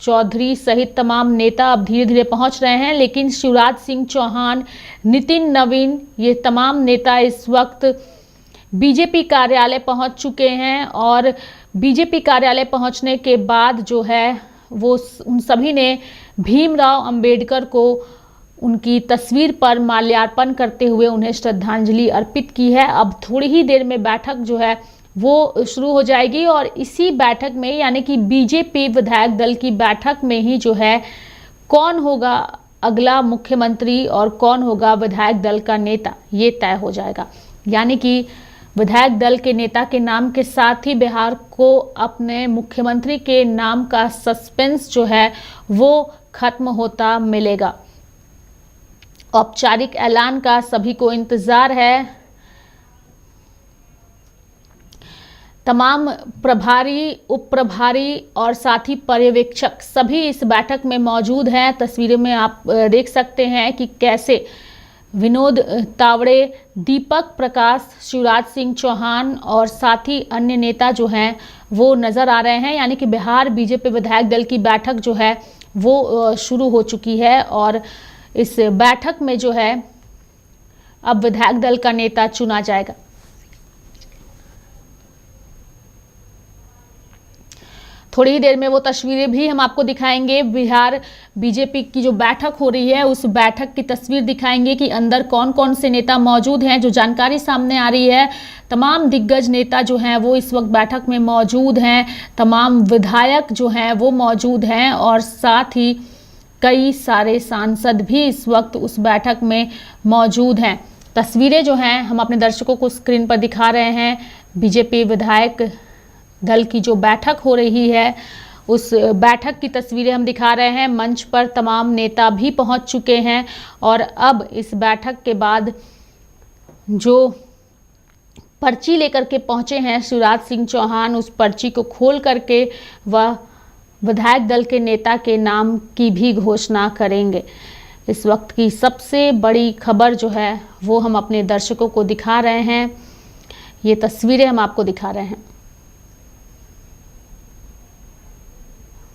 चौधरी सहित तमाम नेता अब धीरे धीरे पहुंच रहे हैं, लेकिन शिवराज सिंह चौहान, नितिन नवीन, ये तमाम नेता इस वक्त बीजेपी कार्यालय पहुंच चुके हैं और बीजेपी कार्यालय पहुंचने के बाद जो है वो उन सभी ने भीमराव अंबेडकर को उनकी तस्वीर पर माल्यार्पण करते हुए उन्हें श्रद्धांजलि अर्पित की है। अब थोड़ी ही देर में बैठक जो है वो शुरू हो जाएगी और इसी बैठक में यानी कि बीजेपी विधायक दल की बैठक में ही जो है कौन होगा अगला मुख्यमंत्री और कौन होगा विधायक दल का नेता ये तय हो जाएगा। यानी कि विधायक दल के नेता के नाम के साथ ही बिहार को अपने मुख्यमंत्री के नाम का सस्पेंस जो है वो खत्म होता मिलेगा। औपचारिक ऐलान का सभी को इंतजार है। तमाम प्रभारी, उप प्रभारी और साथ ही पर्यवेक्षक सभी इस बैठक में मौजूद हैं। तस्वीरों में आप देख सकते हैं कि कैसे विनोद तावड़े, दीपक प्रकाश, शिवराज सिंह चौहान और साथ ही अन्य नेता जो हैं वो नज़र आ रहे हैं। यानी कि बिहार बीजेपी विधायक दल की बैठक जो है वो शुरू हो चुकी है और इस बैठक में जो है अब विधायक दल का नेता चुना जाएगा। थोड़ी ही देर में वो तस्वीरें भी हम आपको दिखाएंगे। बिहार बीजेपी की जो बैठक हो रही है उस बैठक की तस्वीर दिखाएंगे कि अंदर कौन कौन से नेता मौजूद हैं। जो जानकारी सामने आ रही है, तमाम दिग्गज नेता जो हैं वो इस वक्त बैठक में मौजूद हैं, तमाम विधायक जो हैं वो मौजूद हैं और साथ ही कई सारे सांसद भी इस वक्त उस बैठक में मौजूद हैं। तस्वीरें जो हैं हम अपने दर्शकों को स्क्रीन पर दिखा रहे हैं। बीजेपी विधायक दल की जो बैठक हो रही है उस बैठक की तस्वीरें हम दिखा रहे हैं। मंच पर तमाम नेता भी पहुंच चुके हैं और अब इस बैठक के बाद जो पर्ची लेकर के पहुंचे हैं शिवराज सिंह चौहान, उस पर्ची को खोल करके वह विधायक दल के नेता के नाम की भी घोषणा करेंगे। इस वक्त की सबसे बड़ी खबर जो है वो हम अपने दर्शकों को दिखा रहे हैं। ये तस्वीरें हम आपको दिखा रहे हैं,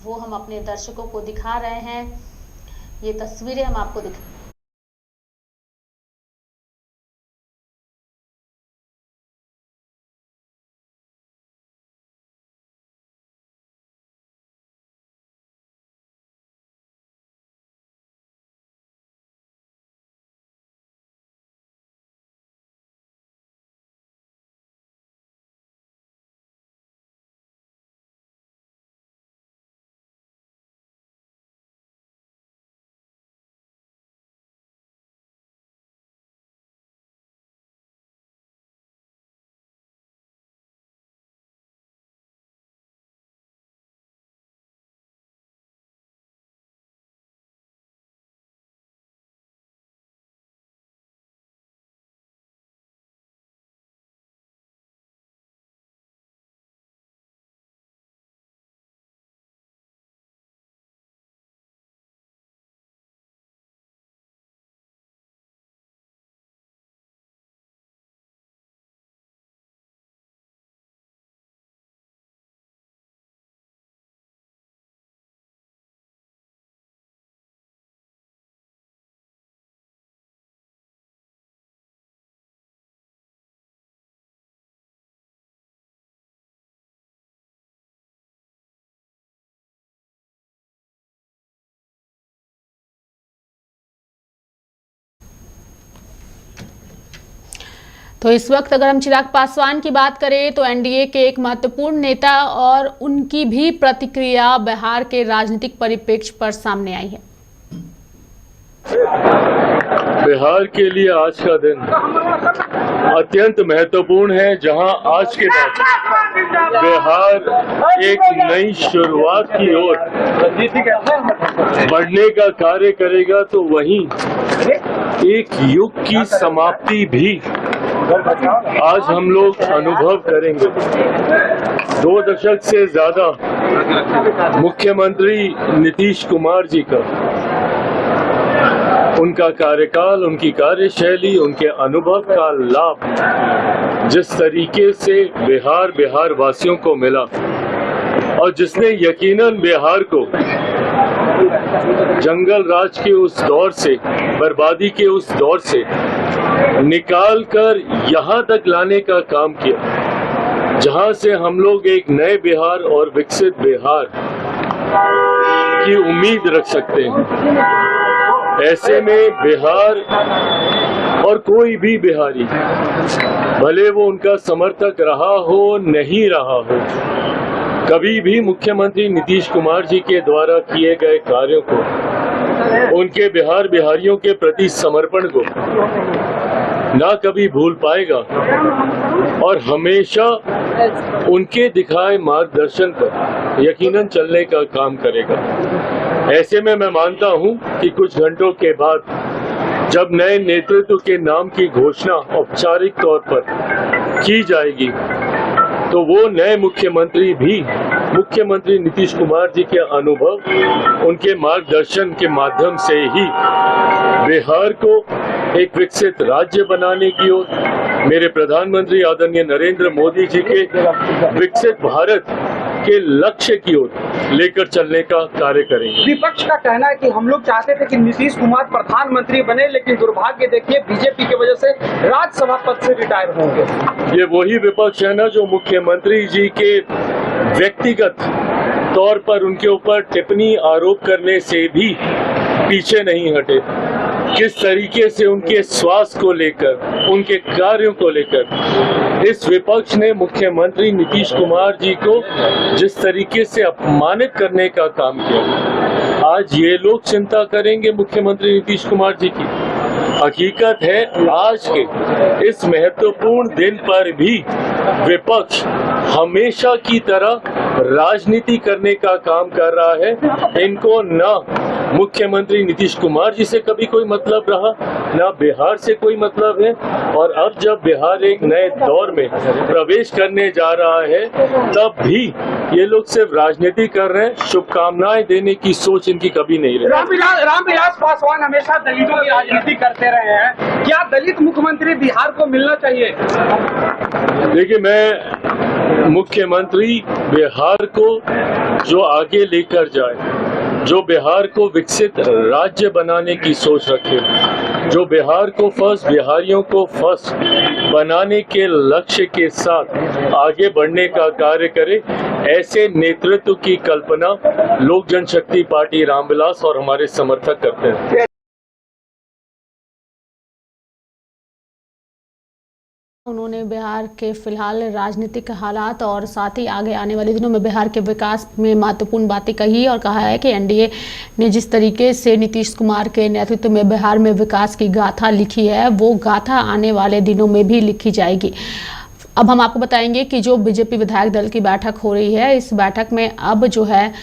वो हम अपने दर्शकों को दिखा रहे हैं। ये तस्वीरें हम आपको दिखा तो इस वक्त अगर हम चिराग पासवान की बात करें तो एनडीए के एक महत्वपूर्ण नेता और उनकी भी प्रतिक्रिया बिहार के राजनीतिक परिप्रेक्ष्य पर सामने आई है। बिहार के लिए आज का दिन अत्यंत महत्वपूर्ण है, जहां आज के बाद बिहार एक नई शुरुआत की ओर बढ़ने का कार्य करेगा, तो वहीं एक युग की समाप्ति भी आज हम लोग अनुभव करेंगे। 2 दशक से ज्यादा मुख्यमंत्री नीतीश कुमार जी का, उनका कार्यकाल, उनकी कार्यशैली, उनके अनुभव का लाभ जिस तरीके से बिहार वासियों को मिला और जिसने यकीनन बिहार को जंगल राज के उस दौर से, बर्बादी के उस दौर से निकाल कर यहाँ तक लाने का काम किया, जहाँ से हम लोग एक नए बिहार और विकसित बिहार की उम्मीद रख सकते हैं। ऐसे में बिहार और कोई भी बिहारी, भले वो उनका समर्थक रहा हो नहीं रहा हो, कभी भी मुख्यमंत्री नीतीश कुमार जी के द्वारा किए गए कार्यों को, उनके बिहारियों के प्रति समर्पण को ना कभी भूल पाएगा और हमेशा उनके दिखाए मार्गदर्शन पर यकीनन चलने का काम करेगा। ऐसे में मैं मानता हूं कि कुछ घंटों के बाद जब नए नेतृत्व के नाम की घोषणा औपचारिक तौर पर की जाएगी, तो वो नए मुख्यमंत्री भी मुख्यमंत्री नीतीश कुमार जी के अनुभव, उनके मार्गदर्शन के माध्यम से ही बिहार को एक विकसित राज्य बनाने की ओर, मेरे प्रधानमंत्री आदरणीय नरेंद्र मोदी जी के विकसित भारत के लक्ष्य की ओर लेकर चलने का कार्य करेंगे। विपक्ष का कहना है कि हम लोग चाहते थे कि नीतीश कुमार प्रधानमंत्री बने, लेकिन दुर्भाग्य देखिए बीजेपी की वजह से राज्यसभा पद से रिटायर होंगे। ये वही विपक्ष है ना जो मुख्यमंत्री जी के व्यक्तिगत तौर पर उनके ऊपर टिप्पणी आरोप करने से भी पीछे नहीं हटे। किस तरीके से उनके स्वास्थ्य को लेकर, उनके कार्यों को लेकर इस विपक्ष ने मुख्यमंत्री नीतीश कुमार जी को जिस तरीके से अपमानित करने का काम किया, आज ये लोग चिंता करेंगे मुख्यमंत्री नीतीश कुमार जी की। हकीकत है आज के इस महत्वपूर्ण दिन पर भी विपक्ष हमेशा की तरह राजनीति करने का काम कर रहा है। इनको न मुख्यमंत्री नीतीश कुमार जी से कभी कोई मतलब रहा, न बिहार से कोई मतलब है, और अब जब बिहार एक नए दौर में प्रवेश करने जा रहा है, तब भी ये लोग सिर्फ राजनीति कर रहे हैं, शुभकामनाएं देने की सोच इनकी कभी नहीं रही। रामविलास पासवान हमेशा दलितों की राजनीति करते रहे हैं, क्या दलित मुख्यमंत्री बिहार को मिलना चाहिए? देखिए, मैं मुख्यमंत्री बिहार को जो आगे लेकर जाए, जो बिहार को विकसित राज्य बनाने की सोच रखे, जो बिहार को फर्स्ट, बिहारियों को फर्स्ट बनाने के लक्ष्य के साथ आगे बढ़ने का कार्य करे, ऐसे नेतृत्व की कल्पना लोक जनशक्ति पार्टी रामविलास और हमारे समर्थक करते हैं। उन्होंने बिहार के फिलहाल राजनीतिक हालात और साथ ही आगे आने वाले दिनों में बिहार के विकास में महत्वपूर्ण बातें कही और कहा है कि एनडीए ने जिस तरीके से नीतीश कुमार के नेतृत्व में बिहार में विकास की गाथा लिखी है, वो गाथा आने वाले दिनों में भी लिखी जाएगी। अब हम आपको बताएंगे कि जो बीजेपी विधायक दल की बैठक हो रही है, इस बैठक में अब जो है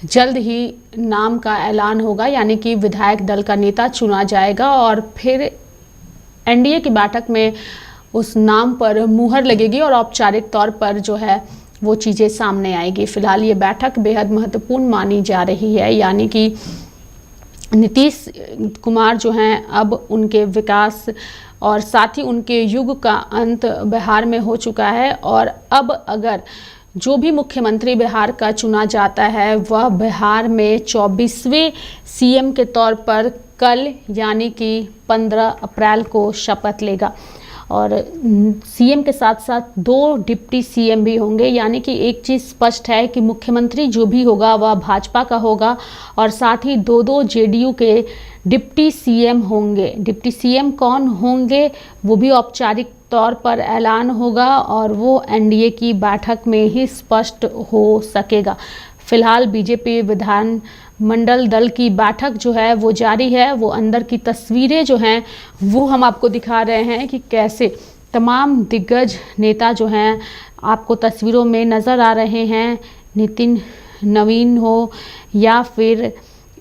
जल्द ही नाम का ऐलान होगा, यानी कि विधायक दल का नेता चुना जाएगा और फिर एनडीए की बैठक में उस नाम पर मुहर लगेगी और औपचारिक तौर पर जो है वो चीज़ें सामने आएगी। फिलहाल ये बैठक बेहद महत्वपूर्ण मानी जा रही है, यानी कि नीतीश कुमार जो हैं अब उनके विकास और साथ ही उनके युग का अंत बिहार में हो चुका है और अब अगर जो भी मुख्यमंत्री बिहार का चुना जाता है वह बिहार में 24वें सीएम के तौर पर कल यानी कि 15 अप्रैल को शपथ लेगा और सीएम के साथ साथ 2 डिप्टी सीएम भी होंगे, यानी कि एक चीज़ स्पष्ट है कि मुख्यमंत्री जो भी होगा वह भाजपा का होगा और साथ ही 2 जेडीयू के डिप्टी सीएम होंगे। डिप्टी सीएम कौन होंगे वो भी औपचारिक तौर पर ऐलान होगा और वो एनडीए की बैठक में ही स्पष्ट हो सकेगा। फिलहाल बीजेपी विधान मंडल दल की बैठक जो है वो जारी है। वो अंदर की तस्वीरें जो हैं वो हम आपको दिखा रहे हैं कि कैसे तमाम दिग्गज नेता जो हैं आपको तस्वीरों में नज़र आ रहे हैं। नितिन नवीन हो या फिर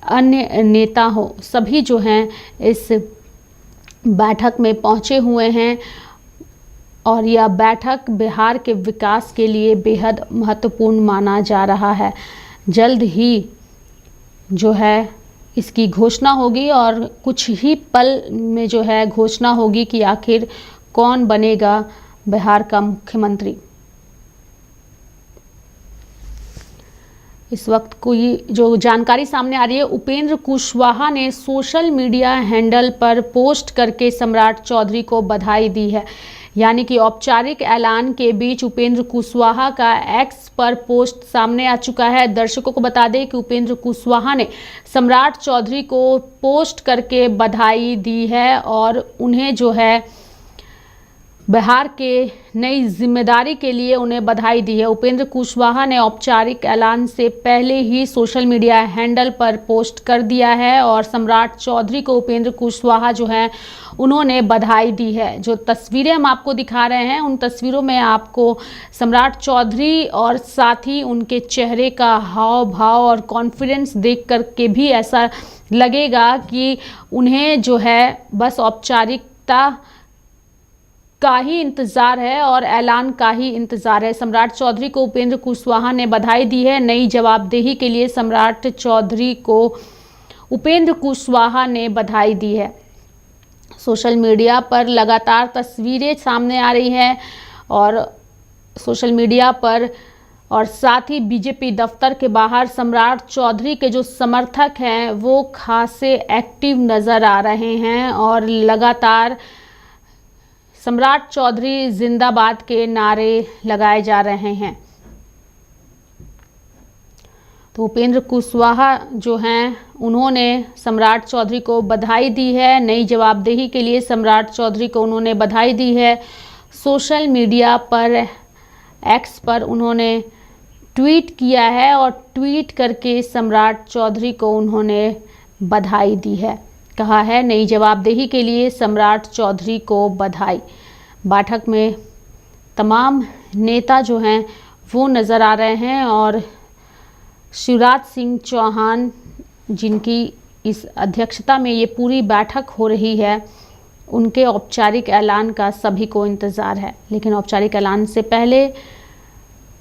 अन्य नेता हो, सभी जो हैं इस बैठक में पहुंचे हुए हैं और यह बैठक बिहार के विकास के लिए बेहद महत्वपूर्ण माना जा रहा है। जल्द ही जो है इसकी घोषणा होगी और कुछ ही पल में जो है घोषणा होगी कि आखिर कौन बनेगा बिहार का मुख्यमंत्री। इस वक्त कोई जो जानकारी सामने आ रही है, उपेंद्र कुशवाहा ने सोशल मीडिया हैंडल पर पोस्ट करके सम्राट चौधरी को बधाई दी है। यानी कि औपचारिक ऐलान के बीच उपेंद्र कुशवाहा का एक्स पर पोस्ट सामने आ चुका है। दर्शकों को बता दें कि उपेंद्र कुशवाहा ने सम्राट चौधरी को पोस्ट करके बधाई दी है और उन्हें जो है बिहार के नई जिम्मेदारी के लिए उन्हें बधाई दी है। उपेंद्र कुशवाहा ने औपचारिक ऐलान से पहले ही सोशल मीडिया हैंडल पर पोस्ट कर दिया है और सम्राट चौधरी को उपेंद्र कुशवाहा जो हैं उन्होंने बधाई दी है। जो तस्वीरें हम आपको दिखा रहे हैं उन तस्वीरों में आपको सम्राट चौधरी और साथ ही उनके चेहरे का हाव भाव और कॉन्फिडेंस देख कर के भी ऐसा लगेगा कि उन्हें जो है बस औपचारिकता का ही इंतज़ार है और ऐलान का ही इंतज़ार है। सम्राट चौधरी को उपेंद्र कुशवाहा ने बधाई दी है। नई जवाबदेही के लिए सम्राट चौधरी को उपेंद्र कुशवाहा ने बधाई दी है। सोशल मीडिया पर लगातार तस्वीरें सामने आ रही हैं और सोशल मीडिया पर और साथ ही बीजेपी दफ्तर के बाहर सम्राट चौधरी के जो समर्थक हैं वो खासे एक्टिव नज़र आ रहे हैं और लगातार सम्राट चौधरी जिंदाबाद के नारे लगाए जा रहे हैं। तो उपेंद्र कुशवाहा जो हैं उन्होंने सम्राट चौधरी को बधाई दी है। नई जवाबदेही के लिए सम्राट चौधरी को उन्होंने बधाई दी है। सोशल मीडिया पर एक्स पर उन्होंने ट्वीट किया है और ट्वीट करके सम्राट चौधरी को उन्होंने बधाई दी है। कहा है नई जवाबदेही के लिए सम्राट चौधरी को बधाई। बैठक में तमाम नेता जो हैं वो नज़र आ रहे हैं और शिवराज सिंह चौहान जिनकी इस अध्यक्षता में ये पूरी बैठक हो रही है उनके औपचारिक ऐलान का सभी को इंतज़ार है। लेकिन औपचारिक ऐलान से पहले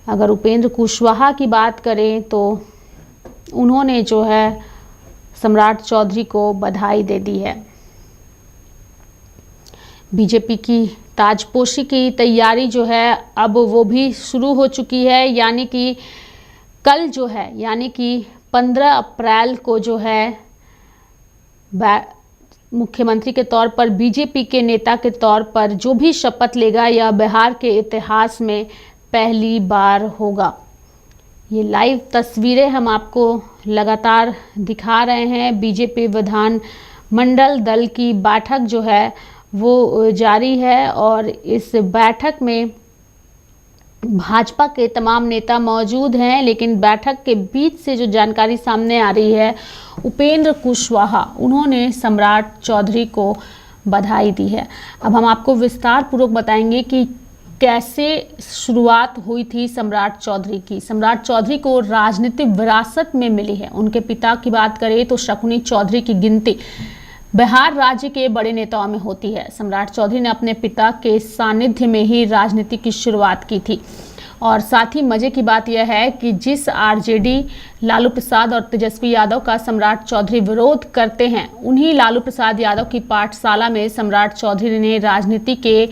अगर उपेंद्र कुशवाहा की बात करें तो उन्होंने जो है सम्राट चौधरी को बधाई दे दी है। बीजेपी की ताजपोशी की तैयारी जो है अब वो भी शुरू हो चुकी है, यानी कि कल जो है यानी कि 15 अप्रैल को जो है मुख्यमंत्री के तौर पर बीजेपी के नेता के तौर पर जो भी शपथ लेगा यह बिहार के इतिहास में पहली बार होगा। ये लाइव तस्वीरें हम आपको लगातार दिखा रहे हैं। बीजेपी विधान मंडल दल की बैठक जो है वो जारी है और इस बैठक में भाजपा के तमाम नेता मौजूद हैं, लेकिन बैठक के बीच से जो जानकारी सामने आ रही है, उपेंद्र कुशवाहा उन्होंने सम्राट चौधरी को बधाई दी है। अब हम आपको विस्तार पूर्वक बताएंगे कि कैसे शुरुआत हुई थी सम्राट चौधरी की। सम्राट चौधरी को राजनीतिक विरासत में मिली है। उनके पिता की बात करें तो शकुनी चौधरी की गिनती बिहार राज्य के बड़े नेताओं में होती है। सम्राट चौधरी ने अपने पिता के सानिध्य में ही राजनीति की शुरुआत की थी। और साथ ही मजे की बात यह है कि जिस आरजेडी लालू प्रसाद और तेजस्वी यादव का सम्राट चौधरी विरोध करते हैं, उन्हीं लालू प्रसाद यादव की पाठशाला में सम्राट चौधरी ने राजनीति के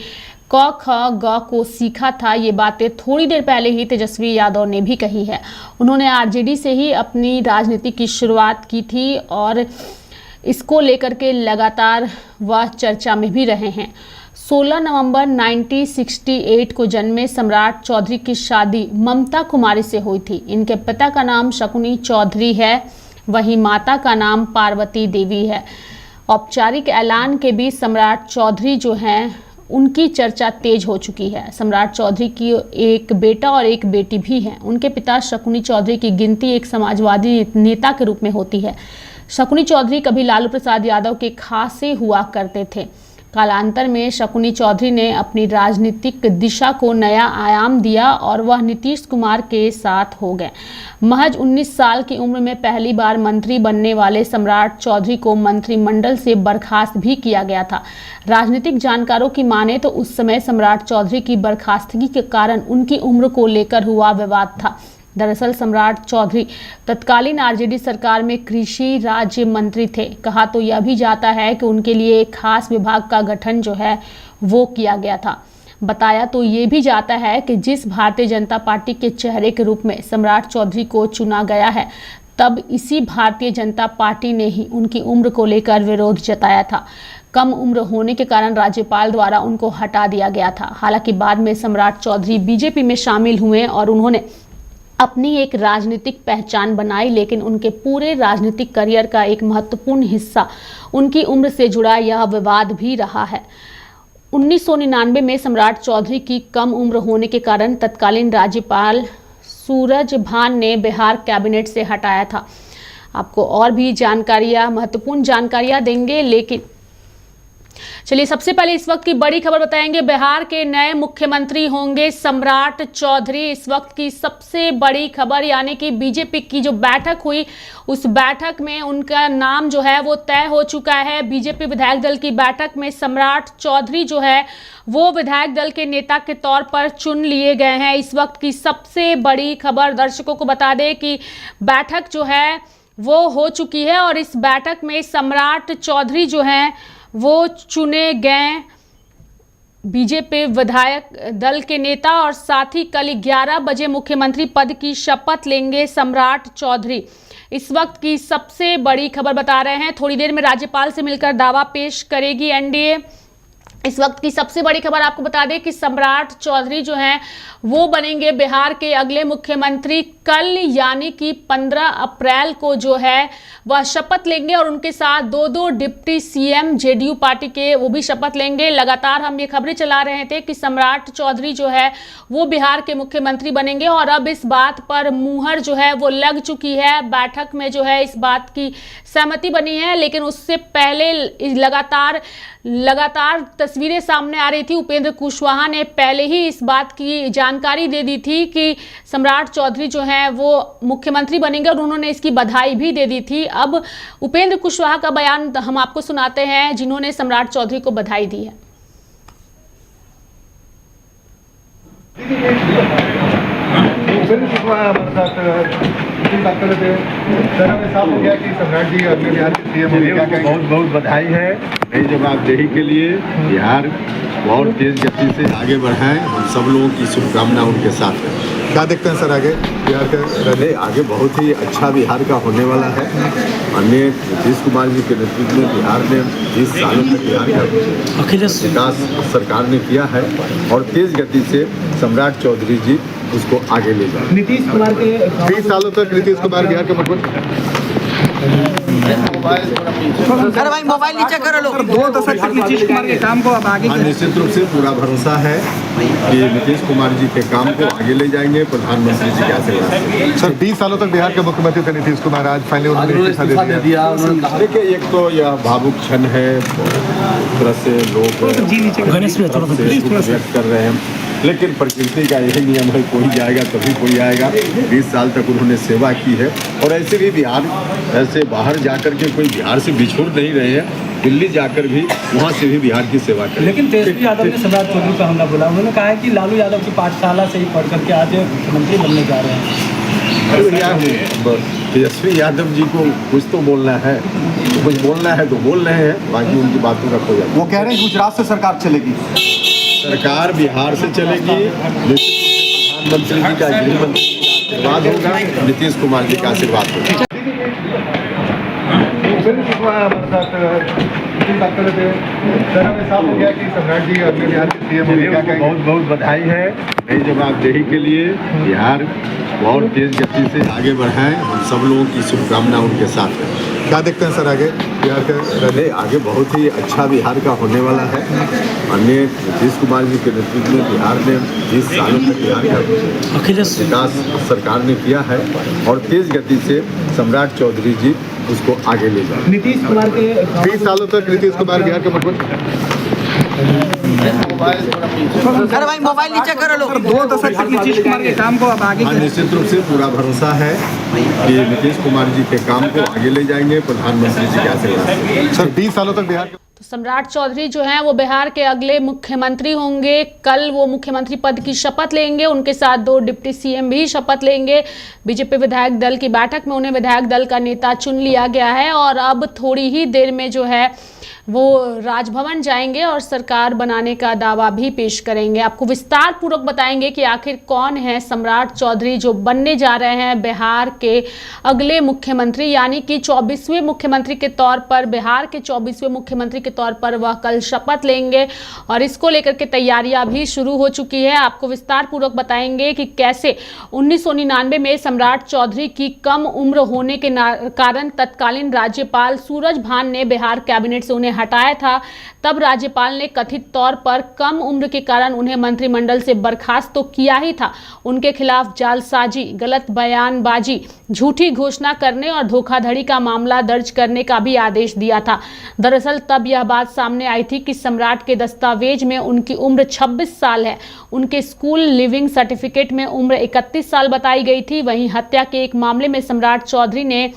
क ख ग को सीखा था। ये बातें थोड़ी देर पहले ही तेजस्वी यादव ने भी कही है। उन्होंने आरजेडी से ही अपनी राजनीति की शुरुआत की थी और इसको लेकर के लगातार वह चर्चा में भी रहे हैं। 16 नवंबर 1968 को जन्मे सम्राट चौधरी की शादी ममता कुमारी से हुई थी। इनके पिता का नाम शकुनी चौधरी है, वहीं माता का नाम पार्वती देवी है। औपचारिक ऐलान के बीच सम्राट चौधरी जो हैं उनकी चर्चा तेज हो चुकी है। सम्राट चौधरी की एक बेटा और एक बेटी भी है। उनके पिता शकुनी चौधरी की गिनती एक समाजवादी नेता के रूप में होती है। शकुनी चौधरी कभी लालू प्रसाद यादव के खासे हुआ करते थे। कालांतर में शकुनी चौधरी ने अपनी राजनीतिक दिशा को नया आयाम दिया और वह नीतीश कुमार के साथ हो गए। महज 19 साल की उम्र में पहली बार मंत्री बनने वाले सम्राट चौधरी को मंत्रिमंडल से बर्खास्त भी किया गया था। राजनीतिक जानकारों की माने तो उस समय सम्राट चौधरी की बर्खास्तगी के कारण उनकी उम्र को लेकर हुआ विवाद था। दरअसल सम्राट चौधरी तत्कालीन आरजेडी सरकार में कृषि राज्य मंत्री थे। कहा तो यह भी जाता है कि उनके लिए एक खास विभाग का गठन जो है वो किया गया था। बताया तो ये भी जाता है कि जिस भारतीय जनता पार्टी के चेहरे के रूप में सम्राट चौधरी को चुना गया है, तब इसी भारतीय जनता पार्टी ने ही उनकी उम्र को लेकर विरोध जताया था। कम उम्र होने के कारण राज्यपाल द्वारा उनको हटा दिया गया था। हालांकि बाद में सम्राट चौधरी बीजेपी में शामिल हुए और उन्होंने अपनी एक राजनीतिक पहचान बनाई, लेकिन उनके पूरे राजनीतिक करियर का एक महत्वपूर्ण हिस्सा उनकी उम्र से जुड़ा यह विवाद भी रहा है। 1999 में सम्राट चौधरी की कम उम्र होने के कारण तत्कालीन राज्यपाल सूरजभान ने बिहार कैबिनेट से हटाया था। आपको और भी महत्वपूर्ण जानकारियां देंगे, लेकिन चलिए सबसे पहले इस वक्त की बड़ी खबर बताएंगे। बिहार के नए मुख्यमंत्री होंगे सम्राट चौधरी। इस वक्त की सबसे बड़ी खबर, यानी कि बीजेपी की जो बैठक हुई उस बैठक में उनका नाम जो है वो तय हो चुका है। बीजेपी विधायक दल की बैठक में सम्राट चौधरी जो है वो विधायक दल के नेता के तौर पर चुन लिए गए हैं। इस वक्त की सबसे बड़ी खबर, दर्शकों को बता दें कि बैठक जो है वो हो चुकी है और इस बैठक में सम्राट चौधरी जो हैं वो चुने गए बीजेपी विधायक दल के नेता और साथ ही कल 11 बजे मुख्यमंत्री पद की शपथ लेंगे सम्राट चौधरी। इस वक्त की सबसे बड़ी खबर बता रहे हैं। थोड़ी देर में राज्यपाल से मिलकर दावा पेश करेगी एनडीए। इस वक्त की सबसे बड़ी खबर आपको बता दें कि सम्राट चौधरी जो हैं वो बनेंगे बिहार के अगले मुख्यमंत्री। कल यानी कि 15 अप्रैल को जो है वह शपथ लेंगे और उनके साथ दो डिप्टी सीएम जेडीयू पार्टी के वो भी शपथ लेंगे। लगातार हम ये खबरें चला रहे थे कि सम्राट चौधरी जो है वो बिहार के मुख्यमंत्री बनेंगे और अब इस बात पर मुहर जो है वो लग चुकी है। बैठक में जो है इस बात की सहमति बनी है, लेकिन उससे पहले लगातार तस्वीरें सामने आ रही थी। उपेंद्र कुशवाहा ने पहले ही इस बात की जानकारी दे दी थी कि सम्राट चौधरी जो हैं वो मुख्यमंत्री बनेंगे और उन्होंने इसकी बधाई भी दे दी थी। अब उपेंद्र कुशवाहा का बयान हम आपको सुनाते हैं, जिन्होंने सम्राट चौधरी को बधाई दी है। बहुत बहुत बधाई है नई जवाबदेही के लिए। बिहार बहुत तेज गति से आगे बढ़ाएं, हम सब लोगों की शुभकामना उनके साथ है। क्या देखते हैं सर आगे बिहार के? आगे बहुत ही अच्छा बिहार का होने वाला है। माननीय नीतीश कुमार जी के नेतृत्व में बिहार ने 20 सालों तक बिहार का विकास सरकार ने किया है और तेज गति से सम्राट चौधरी जी उसको आगे ले जाए। नीतीश कुमार के 20 सालों तक नीतीश कुमार बिहार के मुख्यमंत्री। सर भाई मोबाइल नीचे करो लोग। 2 दशक तक नीतीश कुमार के काम को अब आगे निश्चित रूप से पूरा भरोसा है कि नीतीश कुमार जी के काम को आगे ले जाएंगे प्रधानमंत्री जी के आशीर्वाद से। सर 20 सालों तक बिहार के मुख्यमंत्री थे नीतीश कुमार, आज फाइनली उन्होंने इस्तीफा दे दिया। देखिए एक तो यह भावुक क्षण है, तरह से लोग व्यक्त कर रहे हैं, लेकिन प्रकृति का यही नियम है, कोई जाएगा तभी कोई आएगा। 20 साल तक उन्होंने सेवा की है और ऐसे भी बिहार ऐसे बाहर जाकर के कोई बिहार से बिछुड़ नहीं रहे हैं, दिल्ली जाकर भी वहाँ से भी बिहार की सेवा करें। लेकिन तेजस्वी यादव ने सम्राट चौधरी पर हमला बोला, उन्होंने कहा है कि लालू यादव की पाठशाला से ही पढ़ करके आज मुख्यमंत्री बनने जा रहे हैं। तेजस्वी यादव जी को कुछ तो बोलना है, कुछ बोलना है तो बोल रहे हैं, बाकी उनकी बातों का कोई। वो कह रहे हैं गुजरात से सरकार चलेगी, सरकार बिहार से चलेगी। प्रधानमंत्री जी का गृह मंत्री का आशीर्वाद होगा, नीतीश कुमार जी का आशीर्वाद होगा। बहुत बहुत बधाई है नई जवाबदेही के लिए। बिहार बहुत तेज गति से आगे बढ़ाएं, हम सब लोगों की शुभकामना उनके साथ है। क्या देखते हैं सर आगे बिहार के? आगे बहुत ही अच्छा बिहार का होने वाला है। माननीय नीतीश कुमार जी के नेतृत्व में बिहार ने 20 सालों तक बिहार का विकास सरकार ने किया है और तेज गति से सम्राट चौधरी जी उसको आगे ले जाए। नीतीश कुमार के 20 सालों तक नीतीश कुमार बिहार के मुख्यमंत्री। सर भाई मोबाइल नीचे करो लोग। 2 दशक तक नीतीश कुमार के काम को अब आगे निश्चित रूप से पूरा भरोसा है कि नीतीश कुमार जी के काम को आगे ले जाएंगे प्रधानमंत्री जी के आशीर्वाद से। सर 20 सालों तक बिहार तो सम्राट चौधरी जो हैं वो बिहार के अगले मुख्यमंत्री होंगे। कल वो मुख्यमंत्री पद की शपथ लेंगे, उनके साथ 2 डिप्टी सीएम भी शपथ लेंगे। बीजेपी विधायक दल की बैठक में उन्हें विधायक दल का नेता चुन लिया गया है और अब थोड़ी ही देर में जो है वो राजभवन जाएंगे और सरकार बनाने का दावा भी पेश करेंगे। आपको विस्तार पूर्वक बताएंगे कि आखिर कौन है सम्राट चौधरी जो बनने जा रहे हैं बिहार के अगले मुख्यमंत्री, यानी कि 24वें मुख्यमंत्री के तौर पर, बिहार के 24वें मुख्यमंत्री के तौर पर वह कल शपथ लेंगे और इसको लेकर के तैयारियां भी शुरू हो चुकी है। आपको विस्तार पूर्वक बताएंगे कि कैसे 1999 में सम्राट चौधरी की कम उम्र होने के कारण तत्कालीन राज्यपाल सूरजभान ने बिहार कैबिनेट से उन्हें हटाया था। तब राज्यपाल ने कथित तौर पर कम उम्र के कारण उन्हें मंत्रिमंडल से बर्खास्त तो किया ही था, उनके खिलाफ जालसाजी, गलत बयानबाजी, झूठी घोषणा करने और धोखाधड़ी का मामला दर्ज करने का भी आदेश दिया था। दरअसल तब यह बात सामने आई थी कि सम्राट के दस्तावेज में उनकी उम्र 26 साल है, उनके स्कूल लिविंग सर्टिफिकेट में उम्र 31 साल बताई गई थी। वहीं हत्या के एक मामले में सम्राट चौधरी ने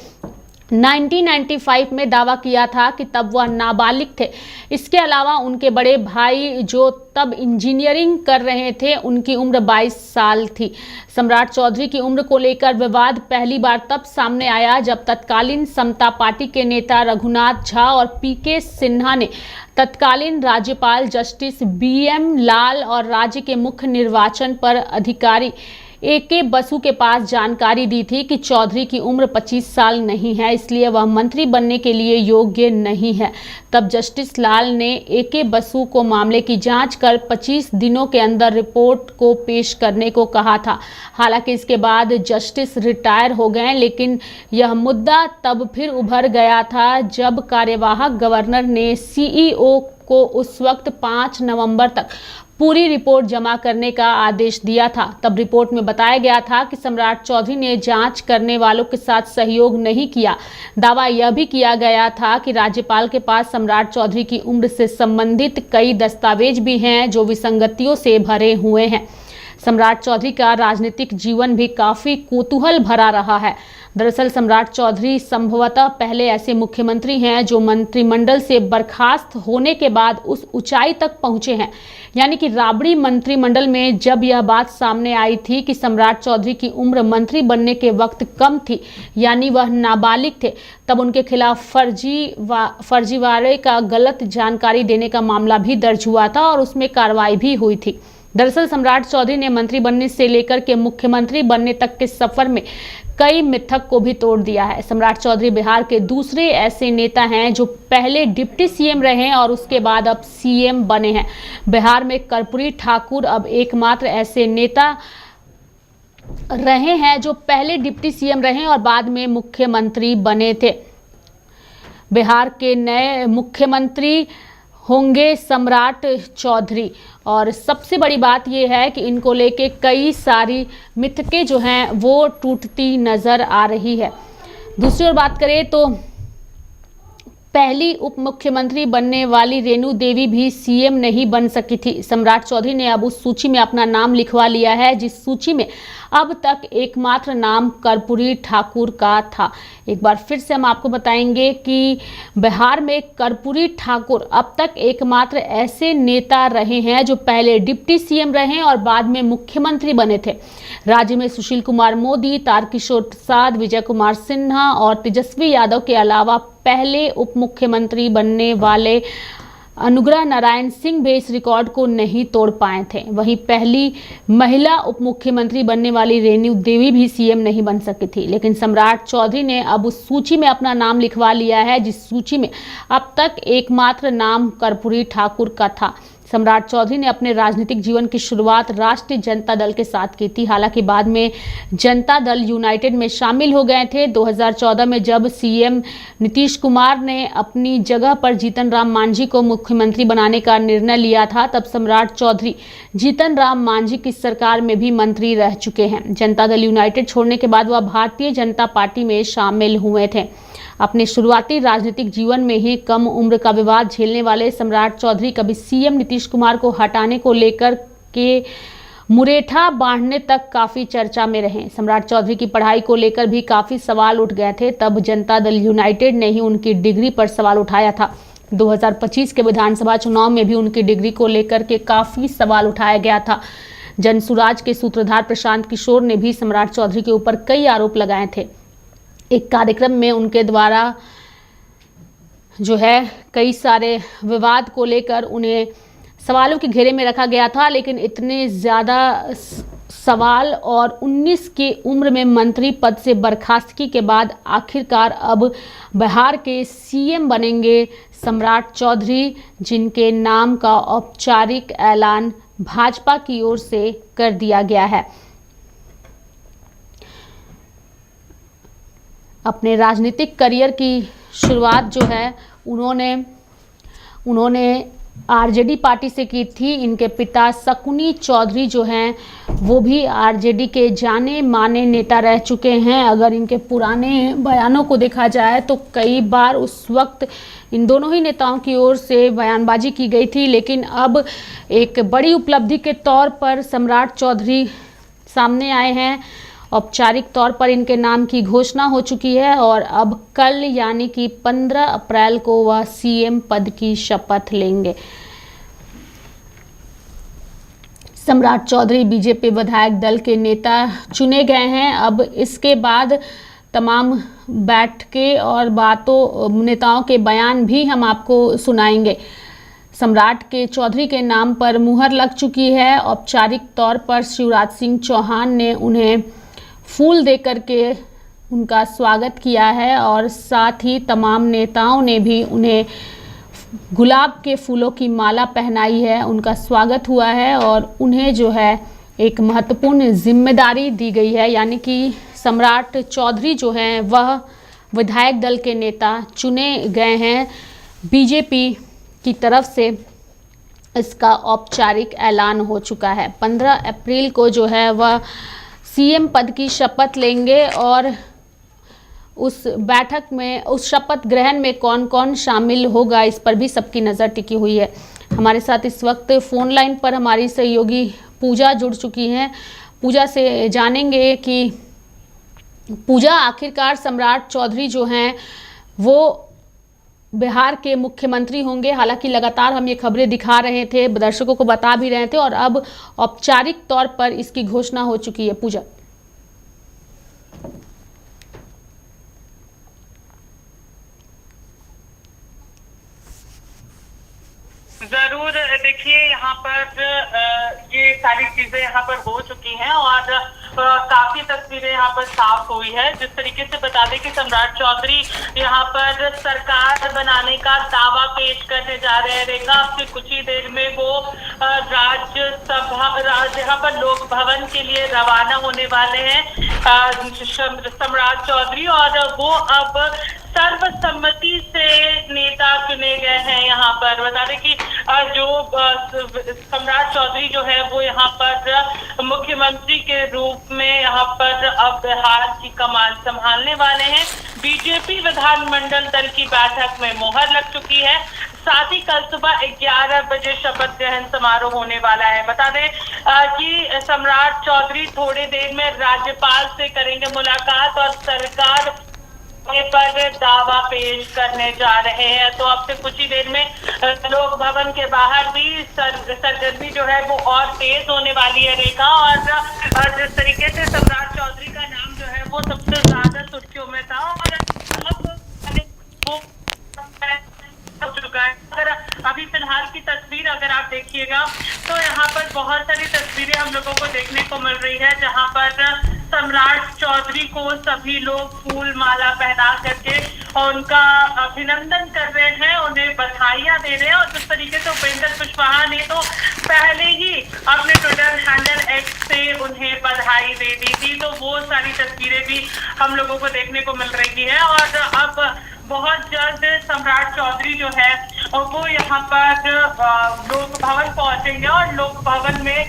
1995 में दावा किया था कि तब वह नाबालिग थे। इसके अलावा उनके बड़े भाई जो तब इंजीनियरिंग कर रहे थे, उनकी उम्र 22 साल थी। सम्राट चौधरी की उम्र को लेकर विवाद पहली बार तब सामने आया जब तत्कालीन समता पार्टी के नेता रघुनाथ झा और पीके सिन्हा ने तत्कालीन राज्यपाल जस्टिस BM लाल और राज्य के मुख्य निर्वाचन पर अधिकारी AK बसु के पास जानकारी दी थी कि चौधरी की उम्र 25 साल नहीं है, इसलिए वह मंत्री बनने के लिए योग्य नहीं है। तब जस्टिस लाल ने AK बसु को मामले की जांच कर 25 दिनों के अंदर रिपोर्ट को पेश करने को कहा था। हालांकि इसके बाद जस्टिस रिटायर हो गए, लेकिन यह मुद्दा तब फिर उभर गया था जब कार्यवाहक गवर्नर ने CEO को उस वक्त 5 नवंबर तक पूरी रिपोर्ट जमा करने का आदेश दिया था। तब रिपोर्ट में बताया गया था कि सम्राट चौधरी ने जांच करने वालों के साथ सहयोग नहीं किया। दावा यह भी किया गया था कि राज्यपाल के पास सम्राट चौधरी की उम्र से संबंधित कई दस्तावेज भी हैं जो विसंगतियों से भरे हुए हैं। सम्राट चौधरी का राजनीतिक जीवन भी काफी कौतूहल भरा रहा है। दरअसल सम्राट चौधरी संभवतः पहले ऐसे मुख्यमंत्री हैं जो मंत्रिमंडल से बर्खास्त होने के बाद उस ऊंचाई तक पहुंचे हैं। यानी कि राबड़ी मंत्रिमंडल में जब यह बात सामने आई थी कि सम्राट चौधरी की उम्र मंत्री बनने के वक्त कम थी, यानी वह नाबालिग थे, तब उनके खिलाफ फर्जीवाड़े का गलत जानकारी देने का मामला भी दर्ज हुआ था और उसमें कार्रवाई भी हुई थी। दरअसल सम्राट चौधरी ने मंत्री बनने से लेकर के मुख्यमंत्री बनने तक के सफर में कई मिथक को भी तोड़ दिया है। सम्राट चौधरी बिहार के दूसरे ऐसे नेता हैं जो पहले डिप्टी सीएम रहे और उसके बाद अब सीएम बने हैं। बिहार में कर्पूरी ठाकुर अब एकमात्र ऐसे नेता रहे हैं जो पहले डिप्टी सीएम रहे और बाद में मुख्यमंत्री बने थे। बिहार के नए मुख्यमंत्री होंगे सम्राट चौधरी और सबसे बड़ी बात यह है कि इनको लेके कई सारी मिथकें जो हैं वो टूटती नजर आ रही है। दूसरी ओर बात करें तो पहली उप मुख्यमंत्री बनने वाली रेणु देवी भी सीएम नहीं बन सकी थी। सम्राट चौधरी ने अब उस सूची में अपना नाम लिखवा लिया है जिस सूची में अब तक एकमात्र नाम कर्पूरी ठाकुर का था। एक बार फिर से हम आपको बताएंगे कि बिहार में कर्पूरी ठाकुर अब तक एकमात्र ऐसे नेता रहे हैं जो पहले डिप्टी सीएम रहे और बाद में मुख्यमंत्री बने थे। राज्य में सुशील कुमार मोदी, तारकिशोर प्रसाद, विजय कुमार सिन्हा और तेजस्वी यादव के अलावा पहले उप मुख्यमंत्री बनने वाले अनुग्रह नारायण सिंह भी इस रिकॉर्ड को नहीं तोड़ पाए थे। वहीं पहली महिला उप मुख्यमंत्री बनने वाली रेणु देवी भी सीएम नहीं बन सकी थी। लेकिन सम्राट चौधरी ने अब उस सूची में अपना नाम लिखवा लिया है जिस सूची में अब तक एकमात्र नाम कर्पूरी ठाकुर का था। सम्राट चौधरी ने अपने राजनीतिक जीवन की शुरुआत राष्ट्रीय जनता दल के साथ की थी। हालांकि बाद में जनता दल यूनाइटेड में शामिल हो गए थे। 2014 में जब सीएम नीतीश कुमार ने अपनी जगह पर जीतन राम मांझी को मुख्यमंत्री बनाने का निर्णय लिया था, तब सम्राट चौधरी जीतन राम मांझी की सरकार में भी मंत्री रह चुके हैं। जनता दल यूनाइटेड छोड़ने के बाद वह भारतीय जनता पार्टी में शामिल हुए थे। अपने शुरुआती राजनीतिक जीवन में ही कम उम्र का विवाद झेलने वाले सम्राट चौधरी कभी सीएम नीतीश कुमार को हटाने को लेकर के मुरेठा बांधने तक काफी चर्चा में रहे। सम्राट चौधरी की पढ़ाई को लेकर भी काफी सवाल उठ गए थे। तब जनता दल यूनाइटेड ने ही उनकी डिग्री पर सवाल उठाया था। 2025 के विधानसभा चुनाव में भी उनकी डिग्री को लेकर के काफी सवाल उठाया गया था। जनसुराज के सूत्रधार प्रशांत किशोर ने भी सम्राट चौधरी के ऊपर कई आरोप लगाए थे। एक कार्यक्रम में उनके द्वारा जो है कई सारे विवाद को लेकर उन्हें सवालों के घेरे में रखा गया था, लेकिन इतने ज़्यादा सवाल और 19 की उम्र में मंत्री पद से बर्खास्तगी के बाद आखिरकार अब बिहार के सीएम बनेंगे सम्राट चौधरी, जिनके नाम का औपचारिक ऐलान भाजपा की ओर से कर दिया गया है। अपने राजनीतिक करियर की शुरुआत जो है उन्होंने आरजेडी पार्टी से की थी। इनके पिता शकुनी चौधरी जो हैं वो भी आरजेडी के जाने माने नेता रह चुके हैं। अगर इनके पुराने बयानों को देखा जाए तो कई बार उस वक्त इन दोनों ही नेताओं की ओर से बयानबाजी की गई थी, लेकिन अब एक बड़ी उपलब्धि के तौर पर सम्राट चौधरी सामने आए हैं। औपचारिक तौर पर इनके नाम की घोषणा हो चुकी है और अब कल यानी कि 15 अप्रैल को वह सीएम पद की शपथ लेंगे। सम्राट चौधरी बीजेपी विधायक दल के नेता चुने गए हैं। अब इसके बाद तमाम बैठकें और बातों नेताओं के बयान भी हम आपको सुनाएंगे। सम्राट के चौधरी के नाम पर मुहर लग चुकी है। औपचारिक तौर पर शिवराज सिंह चौहान ने उन्हें फूल देकर के उनका स्वागत किया है और साथ ही तमाम नेताओं ने भी उन्हें गुलाब के फूलों की माला पहनाई है, उनका स्वागत हुआ है और उन्हें जो है एक महत्वपूर्ण जिम्मेदारी दी गई है। यानी कि सम्राट चौधरी जो हैं वह विधायक दल के नेता चुने गए हैं। बीजेपी की तरफ से इसका औपचारिक ऐलान हो चुका है। 15 अप्रैल को जो है वह सीएम पद की शपथ लेंगे और उस बैठक में, उस शपथ ग्रहण में कौन कौन शामिल होगा इस पर भी सबकी नज़र टिकी हुई है। हमारे साथ इस वक्त फ़ोन लाइन पर हमारी सहयोगी पूजा जुड़ चुकी हैं। पूजा से जानेंगे कि पूजा आखिरकार सम्राट चौधरी जो हैं वो बिहार के मुख्यमंत्री होंगे। हालांकि लगातार हम ये खबरें दिखा रहे थे, दर्शकों को बता भी रहे थे और अब औपचारिक तौर पर इसकी घोषणा हो चुकी है। पूजा जरूर देखिए, यहाँ पर ये सारी चीजें यहाँ पर हो चुकी हैं और काफी तस्वीरें यहाँ पर साफ हुई है। जिस तरीके से बता दें कि सम्राट चौधरी यहाँ पर सरकार बनाने का दावा पेश करने जा रहे हैं। रेखा, अब से कुछ ही देर में वो यहाँ पर लोक भवन के लिए रवाना होने वाले हैं सम्राट चौधरी, और वो अब सर्वसम्मति से नेता चुने गए हैं। यहाँ पर बता दें कि जो सम्राट चौधरी जो है वो यहाँ पर मुख्यमंत्री के रूप में यहाँ पर अब बिहार की कमान संभालने वाले हैं। बीजेपी विधानमंडल दल की बैठक में मोहर लग चुकी है। साथ ही कल सुबह 11 बजे शपथ ग्रहण समारोह होने वाला है। बता दें कि सम्राट चौधरी थोड़ी देर में राज्यपाल से करेंगे मुलाकात और सरकार पर दावा पेश करने जा रहे हैं। तो अब से कुछ ही देर में लोक भवन के बाहर भी सरगर्मी जो है वो और तेज होने वाली है। रेखा, और जिस तरीके से सम्राट चौधरी का नाम जो है वो सबसे ज्यादा सुर्खियों में था और अब वो हो चुका है। अगर अभी फिलहाल की तस्वीर अगर आप देखिएगा तो यहाँ पर बहुत सारी तस्वीरें हम लोगों को देखने को मिल रही है, जहाँ पर सम्राट चौधरी को सभी लोग फूल माला पहना करके और उनका अभिनंदन कर रहे हैं, उन्हें बधाइयां दे रहे हैं। और जिस तरीके से उपेंद्र कुशवाहा ने तो पहले ही अपने ट्विटर हैंडल एक्स से उन्हें बधाई दे दी थी, तो वो सारी तस्वीरें भी हम लोगों को देखने को मिल रही है। और अब बहुत जल्द सम्राट चौधरी जो है वो यहाँ पर लोक भवन पहुंचेंगे और लोक भवन में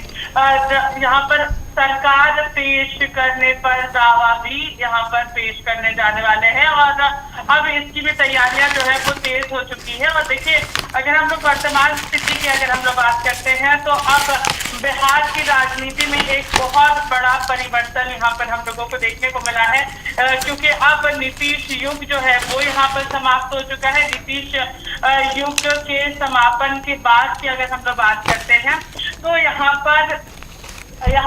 यहाँ पर सरकार पेश करने पर दावा भी यहाँ पर पेश करने जाने वाले हैं। और अब इसकी भी तैयारियां जो है वो तेज हो चुकी है। और देखिए, अगर हम लोग वर्तमान स्थिति की अगर हम लोग बात करते हैं तो अब बिहार की राजनीति में एक बहुत बड़ा परिवर्तन यहाँ पर हम लोगों को देखने को मिला है, क्योंकि अब नीतीश युग जो है वो यहाँ पर समाप्त हो चुका है। नीतीश युग के समापन के बाद की अगर हम लोग बात करते हैं तो यहाँ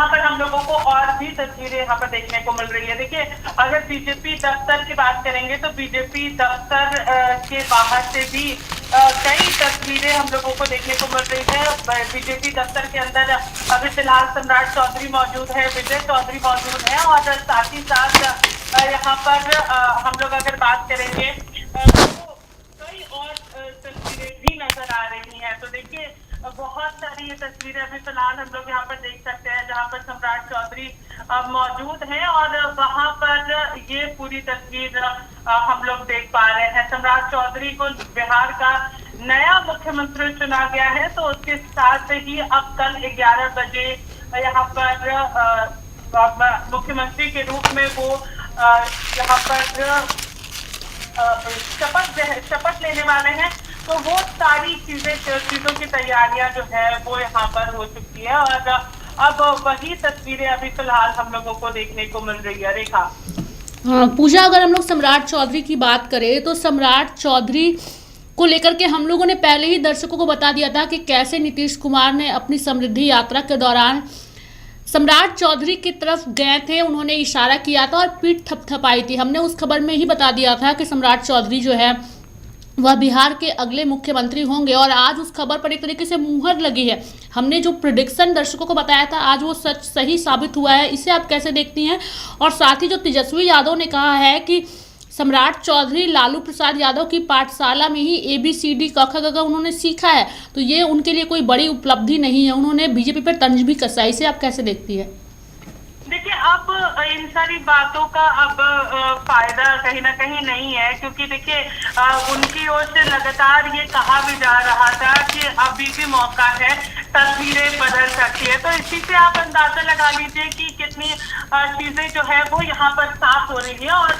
पर हम लोगों को और भी तस्वीरें यहाँ पर देखने को मिल रही है। देखिए, अगर बीजेपी दफ्तर की बात करेंगे तो बीजेपी दफ्तर के बाहर से भी कई तस्वीरें हम लोगों को देखने को मिल रही है। बीजेपी दफ्तर के अंदर अभी फिलहाल सम्राट चौधरी मौजूद है, विजय चौधरी मौजूद है और साथ ही साथ यहाँ पर हम लोग अगर बात करेंगे तो कई और तस्वीरें भी नजर आ रही हैं। तो देखिए, बहुत सारी ये तस्वीरें अभी फिलहाल हम लोग यहाँ पर देख सकते हैं, जहाँ पर सम्राट चौधरी मौजूद हैं और वहाँ पर ये पूरी तस्वीर हम लोग देख पा रहे हैं। सम्राट चौधरी को बिहार का नया मुख्यमंत्री चुना गया है, तो उसके साथ ही अब कल 11 बजे यहाँ पर मुख्यमंत्री के रूप में वो यहाँ पर शपथ लेने वाले हैं। तो वो सारी चीजों की तैयारियां जो है वो यहाँ पर हो चुकी है और अब वही तस्वीरें अभी फिलहाल हम लोगों को देखने को मिल रही है। रेखा, पूजा, अगर हम लोग सम्राट चौधरी की बात करें तो सम्राट चौधरी को लेकर के हम लोगों ने पहले ही दर्शकों को बता दिया था कि कैसे नीतीश कुमार ने अपनी समृद्धि यात्रा के दौरान सम्राट चौधरी की तरफ गए थे, उन्होंने इशारा किया था और पीठ थपथपाई थी। हमने उस खबर में ही बता दिया था कि सम्राट चौधरी जो है वह बिहार के अगले मुख्यमंत्री होंगे और आज उस खबर पर एक तरीके से मुहर लगी है। हमने जो प्रेडिक्शन दर्शकों को बताया था आज वो सही साबित हुआ है। इसे आप कैसे देखती हैं? और साथ ही जो तेजस्वी यादव ने कहा है कि सम्राट चौधरी लालू प्रसाद यादव की पाठशाला में ही ABCD क ख ग घ उन्होंने सीखा है, तो ये उनके लिए कोई बड़ी उपलब्धि नहीं है। उन्होंने बीजेपी पर तंज भी कसा। इसे आप कैसे देखती है? देखिए, अब इन सारी बातों का अब फायदा कहीं ना कहीं नहीं है, क्योंकि देखिए उनकी ओर से लगातार ये कहा भी जा रहा था कि कि अभी भी मौका है, तस्वीरें बदल सकती है। तो इसी से आप अंदाजा लगा लीजिए कि कितनी चीजें जो है वो यहाँ पर साफ हो रही है और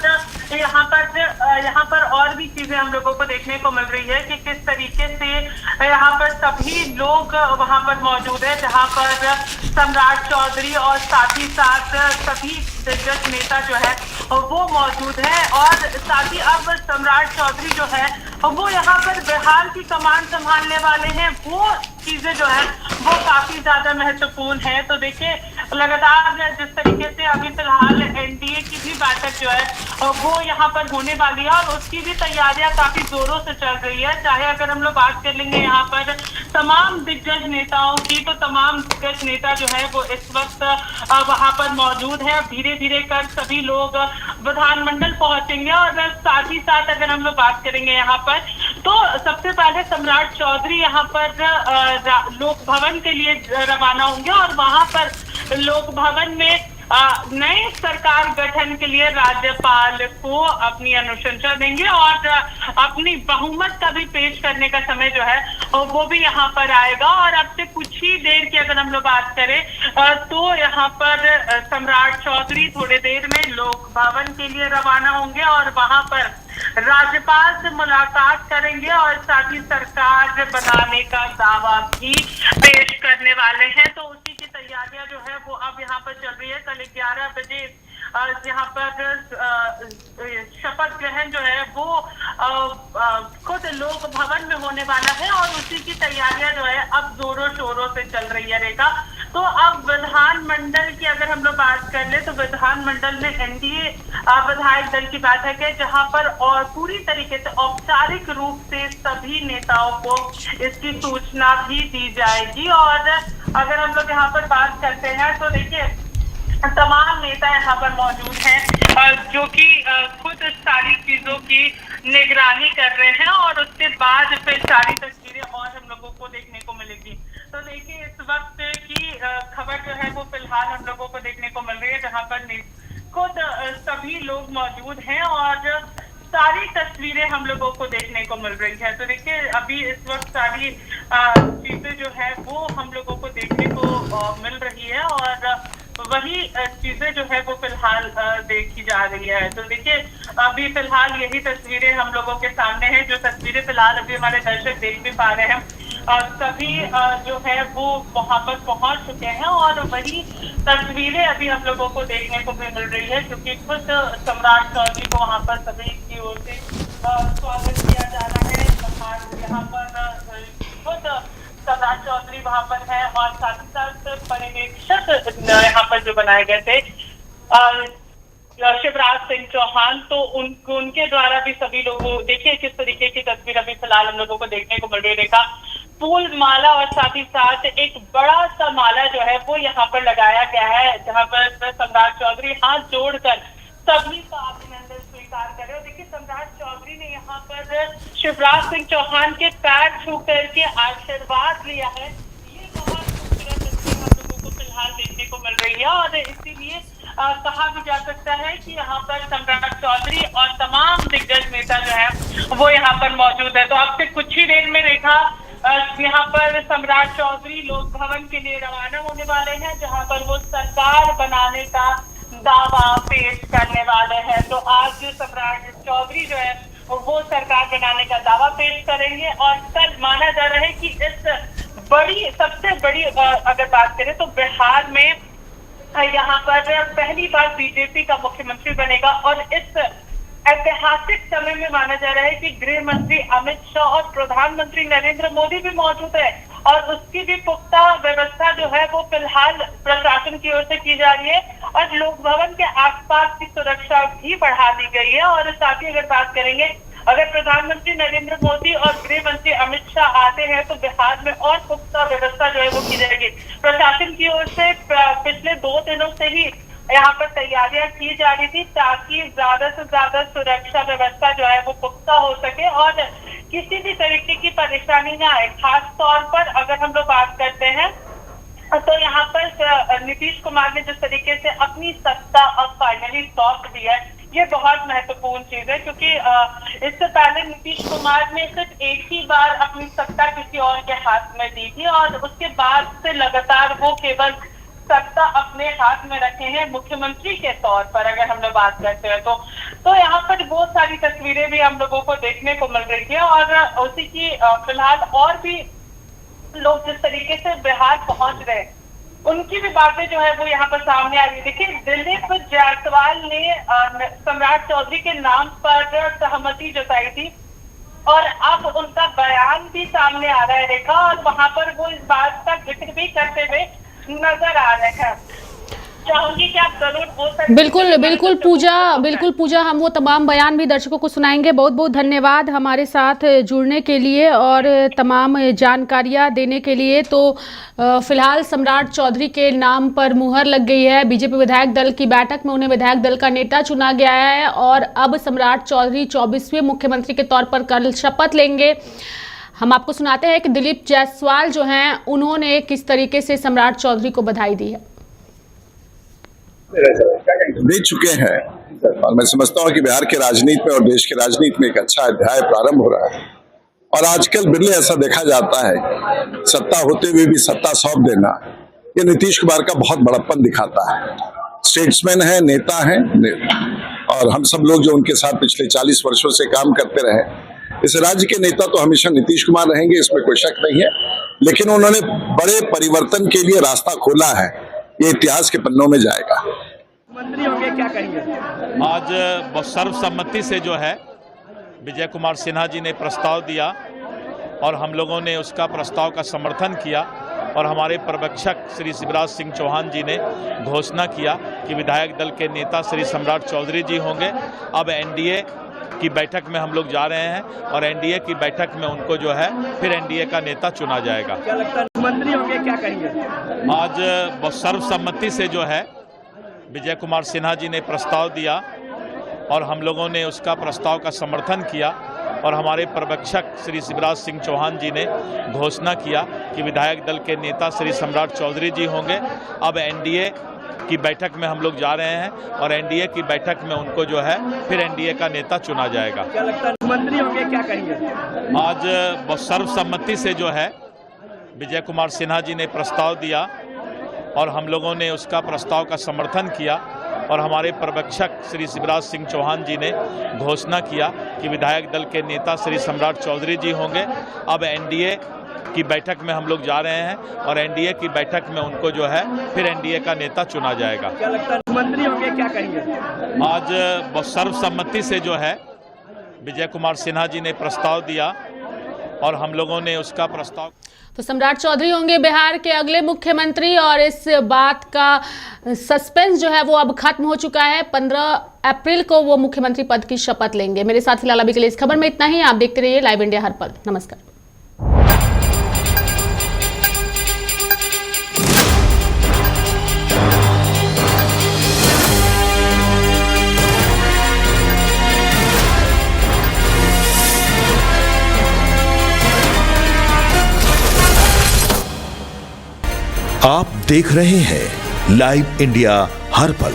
यहाँ पर और भी चीजें हम लोगों को देखने को मिल रही है कि किस तरीके से यहाँ पर सभी लोग वहाँ पर मौजूद है, जहाँ पर सम्राट चौधरी और साथ ही साथ सभी दिग्गज नेता जो है वो मौजूद है। और साथ ही अब सम्राट चौधरी जो है वो यहाँ पर बिहार की कमान संभालने वाले हैं। वो चीजें जो है वो काफी ज्यादा महत्वपूर्ण है। तो देखिए लगातार जिस तरीके से अभी फिलहाल एनडीए की भी बैठक जो है वो यहाँ पर होने वाली है और उसकी भी तैयारियां काफी जोरों से चल रही है। चाहे अगर हम लोग बात कर लेंगे यहाँ पर तमाम दिग्गज नेताओं की, तो तमाम दिग्गज नेता जो है वो इस वक्त वहां पर मौजूद है। धीरे धीरे कर सभी लोग विधानमंडल पहुंचेंगे और साथ ही साथ अगर हम लोग बात करेंगे यहाँ पर, तो सबसे पहले सम्राट चौधरी यहाँ पर लोक भवन के लिए रवाना होंगे और वहां पर लोक भवन में नए सरकार गठन के लिए राज्यपाल को अपनी अनुशंसा देंगे और अपनी बहुमत का भी पेश करने का समय जो है वो भी यहाँ पर आएगा। और अब से कुछ ही देर की अगर हम लोग बात करें तो यहाँ पर सम्राट चौधरी थोड़ी देर में लोक भवन के लिए रवाना होंगे और वहां पर राज्यपाल से मुलाकात करेंगे और साथ ही सरकार बनाने का दावा भी पेश करने वाले हैं। तो उसी की तैयारियां जो है वो अब यहाँ पर चल रही है। कल 11 बजे यहाँ पर शपथ ग्रहण जो है वो खुद लोक भवन में होने वाला है और उसी की तैयारियां जो है अब जोरों शोरों से चल रही है रेखा। तो अब विधानमंडल की अगर हम लोग बात कर ले तो विधानमंडल में एनडीए विधायक दल की बैठक है, जहां पर और पूरी तरीके से औपचारिक रूप से सभी नेताओं को इसकी सूचना भी दी जाएगी। और अगर हम लोग यहाँ पर बात करते हैं तो देखिए तमाम नेता यहाँ पर मौजूद हैं जो कि खुद सारी चीजों की निगरानी कर रहे हैं और उसके बाद फिर सारी तस्वीरें और हम लोगों को देखने को मिलेगी। तो देखिए इस वक्त की खबर जो है वो फिलहाल हम लोगों को देखने को मिल रही है, जहाँ पर खुद सभी लोग मौजूद हैं और सारी तस्वीरें हम लोगों को देखने को मिल रही है। तो देखिए अभी इस वक्त सारी चीजें जो है वो हम लोगों को देखने को मिल रही है और वही चीजें जो है वो फिलहाल देखी जा रही है। तो देखिए अभी फिलहाल यही तस्वीरें हम लोगों के सामने हैं, जो तस्वीरें फिलहाल अभी हमारे दर्शक देख भी पा रहे हैं। सभी जो है वो वहां पर पहुंच चुके हैं और वही तस्वीरें अभी हम लोगों को देखने को भी मिल रही है, क्योंकि खुद सम्राट चौधरी को वहां पर सभी की ओर से स्वागत किया जा रहा है। यहाँ पर खुद सम्राट चौधरी वहां पर है और साथ ही साथ पर्यवेक्षक यहाँ पर जो बनाए गए थे शिवराज सिंह चौहान, तो उनके द्वारा भी सभी लोगों देखिए किस तरीके की तस्वीर अभी फिलहाल हम लोगों को देखने को मिल रही है। देखा फूल माला और साथ ही साथ एक बड़ा सा माला जो है वो यहाँ पर लगाया गया है, जहाँ पर सम्राट चौधरी हाथ जोड़कर सभी का अभिनंदन स्वीकार करे। और देखिए सम्राट चौधरी ने यहाँ पर शिवराज सिंह चौहान के पैर छू करके आशीर्वाद लिया है। ये बहुत खूबसूरत तस्वीर हम लोगों को फिलहाल देखने को मिल रही है और इसीलिए कहा भी जा सकता है कि यहाँ पर सम्राट चौधरी और तमाम दिग्गज नेता जो है वो यहाँ पर मौजूद है। तो अब से कुछ ही देर में रेखा यहाँ पर सम्राट चौधरी लोक भवन के लिए रवाना होने वाले हैं, जहाँ पर वो सरकार बनाने का दावा पेश करने वाले हैं। तो आज सम्राट चौधरी जो है वो सरकार बनाने का दावा पेश करेंगे और कल माना जा रहा है कि इस सबसे बड़ी अगर बात करें तो बिहार में यहाँ पर पहली बार बीजेपी का मुख्यमंत्री बनेगा और इस ऐतिहासिक समय में माना जा रहा है कि गृह मंत्री अमित शाह और प्रधानमंत्री नरेंद्र मोदी भी मौजूद है और उसकी भी पुख्ता व्यवस्था जो है वो फिलहाल प्रशासन की ओर से की जा रही है और लोक भवन के आसपास की सुरक्षा भी बढ़ा दी गई है। और साथ ही अगर बात करेंगे, अगर प्रधानमंत्री नरेंद्र मोदी और गृह मंत्री अमित शाह आते हैं तो बिहार में और पुख्ता व्यवस्था जो है वो की जाएगी। प्रशासन की ओर से पिछले 2 दिनों से ही यहाँ पर तैयारियां की जा रही थी ताकि ज्यादा से ज्यादा सुरक्षा व्यवस्था जो है वो पुख्ता हो सके और किसी भी तरीके की परेशानी न आए। खास तौर पर अगर हम लोग बात करते हैं तो यहाँ पर नीतीश कुमार ने जिस तरीके से अपनी सत्ता अब फाइनली सौंप दी है, ये बहुत महत्वपूर्ण चीज है, क्योंकि इससे पहले नीतीश कुमार ने सिर्फ एक ही बार अपनी सत्ता किसी और के हाथ में दी थी और उसके बाद से लगातार वो केवल सत्ता अपने हाथ में रखे हैं मुख्यमंत्री के तौर पर। अगर हम लोग बात करते हैं तो यहाँ पर बहुत सारी तस्वीरें भी हम लोगों को देखने को मिल रही है और उसी की फिलहाल और भी लोग जिस तरीके से बिहार पहुंच रहे हैं उनकी भी बातें जो है वो यहाँ पर सामने आ रही। देखिए, दिलीप जायसवाल ने सम्राट चौधरी के नाम पर सहमति जताई थी और अब उनका बयान भी सामने आ रहा है रेखा, और वहां पर वो इस बात का जिक्र भी करते हुए नजर आ रहे हैं। चाहूंगी कि आप जरूर वो बिल्कुल पूजा हम वो तमाम बयान भी दर्शकों को सुनाएंगे। बहुत बहुत धन्यवाद हमारे साथ जुड़ने के लिए और तमाम जानकारियां देने के लिए। तो फिलहाल सम्राट चौधरी के नाम पर मुहर लग गई है। बीजेपी विधायक दल की बैठक में उन्हें विधायक दल का नेता चुना गया है और अब सम्राट चौधरी 24वें मुख्यमंत्री के तौर पर कल शपथ लेंगे। हम आपको सुनाते हैं कि दिलीप जायसवाल जो हैं उन्होंने किस तरीके से सम्राट चौधरी को बधाई दी है। दे चुके हैं और मैं समझता हूं कि बिहार के राजनीति में और देश के राजनीति में एक अच्छा अध्याय प्रारंभ हो रहा है। और आजकल बिरले ऐसा देखा जाता है सत्ता होते हुए भी सत्ता सौंप देना, ये नीतीश कुमार का बहुत बड़प्पन दिखाता है। स्टेट्समैन है, नेता है और हम सब लोग जो उनके साथ पिछले 40 वर्षों से काम करते रहे, इस राज्य के नेता तो हमेशा नीतीश कुमार रहेंगे, इसमें कोई शक नहीं है। लेकिन उन्होंने बड़े परिवर्तन के लिए रास्ता खोला है, ये इतिहास के पन्नों में जाएगा। मंत्री होंगे, क्या कहेंगे? आज सर्वसम्मति से जो है विजय कुमार सिन्हा जी ने प्रस्ताव दिया और हम लोगों ने उसका प्रस्ताव का समर्थन किया और हमारे पर्यवेक्षक श्री शिवराज सिंह चौहान जी ने घोषणा किया कि विधायक दल के नेता श्री सम्राट चौधरी जी होंगे। अब एनडीए की बैठक में हम लोग जा रहे हैं और एनडीए की बैठक में उनको जो है फिर एनडीए का नेता चुना जाएगा। क्या लगता है मंत्री होंगे, क्या कहेंगे? आज सर्वसम्मति से जो है विजय कुमार सिन्हा जी ने प्रस्ताव दिया और हम लोगों ने उसका प्रस्ताव का समर्थन किया और हमारे पर्यवेक्षक श्री शिवराज सिंह चौहान जी ने घोषणा किया कि विधायक दल के नेता श्री सम्राट चौधरी जी होंगे। अब एनडीए की बैठक में हम लोग जा रहे हैं और एनडीए की बैठक में उनको जो है फिर एनडीए का नेता चुना जाएगा। क्या लगता है मंत्री होंगे, क्या कहेंगे? आज सर्वसम्मति से जो है विजय कुमार सिन्हा जी ने प्रस्ताव दिया और हम लोगों ने उसका प्रस्ताव का समर्थन किया और हमारे पर्यवेक्षक श्री शिवराज सिंह चौहान जी ने घोषणा किया कि विधायक दल के नेता श्री सम्राट चौधरी जी होंगे। अब एनडीए की बैठक में हम लोग जा रहे हैं और एनडीए की बैठक में उनको जो है फिर एनडीए का नेता चुना जाएगा। क्या लगता है मंत्री होंगे, क्या कहेंगे? आज सर्वसम्मति से जो है विजय कुमार सिन्हा जी ने प्रस्ताव दिया और हम लोगों ने उसका प्रस्ताव। तो सम्राट चौधरी होंगे बिहार के अगले मुख्यमंत्री और इस बात का सस्पेंस जो है वो अब खत्म हो चुका है। 15 अप्रैल को वो मुख्यमंत्री पद की शपथ लेंगे। मेरे साथ फिलहाल अभी के लिए इस खबर में इतना ही। आप देखते रहिए लाइव इंडिया हर पल। नमस्कार। आप देख रहे हैं लाइव इंडिया हर पल।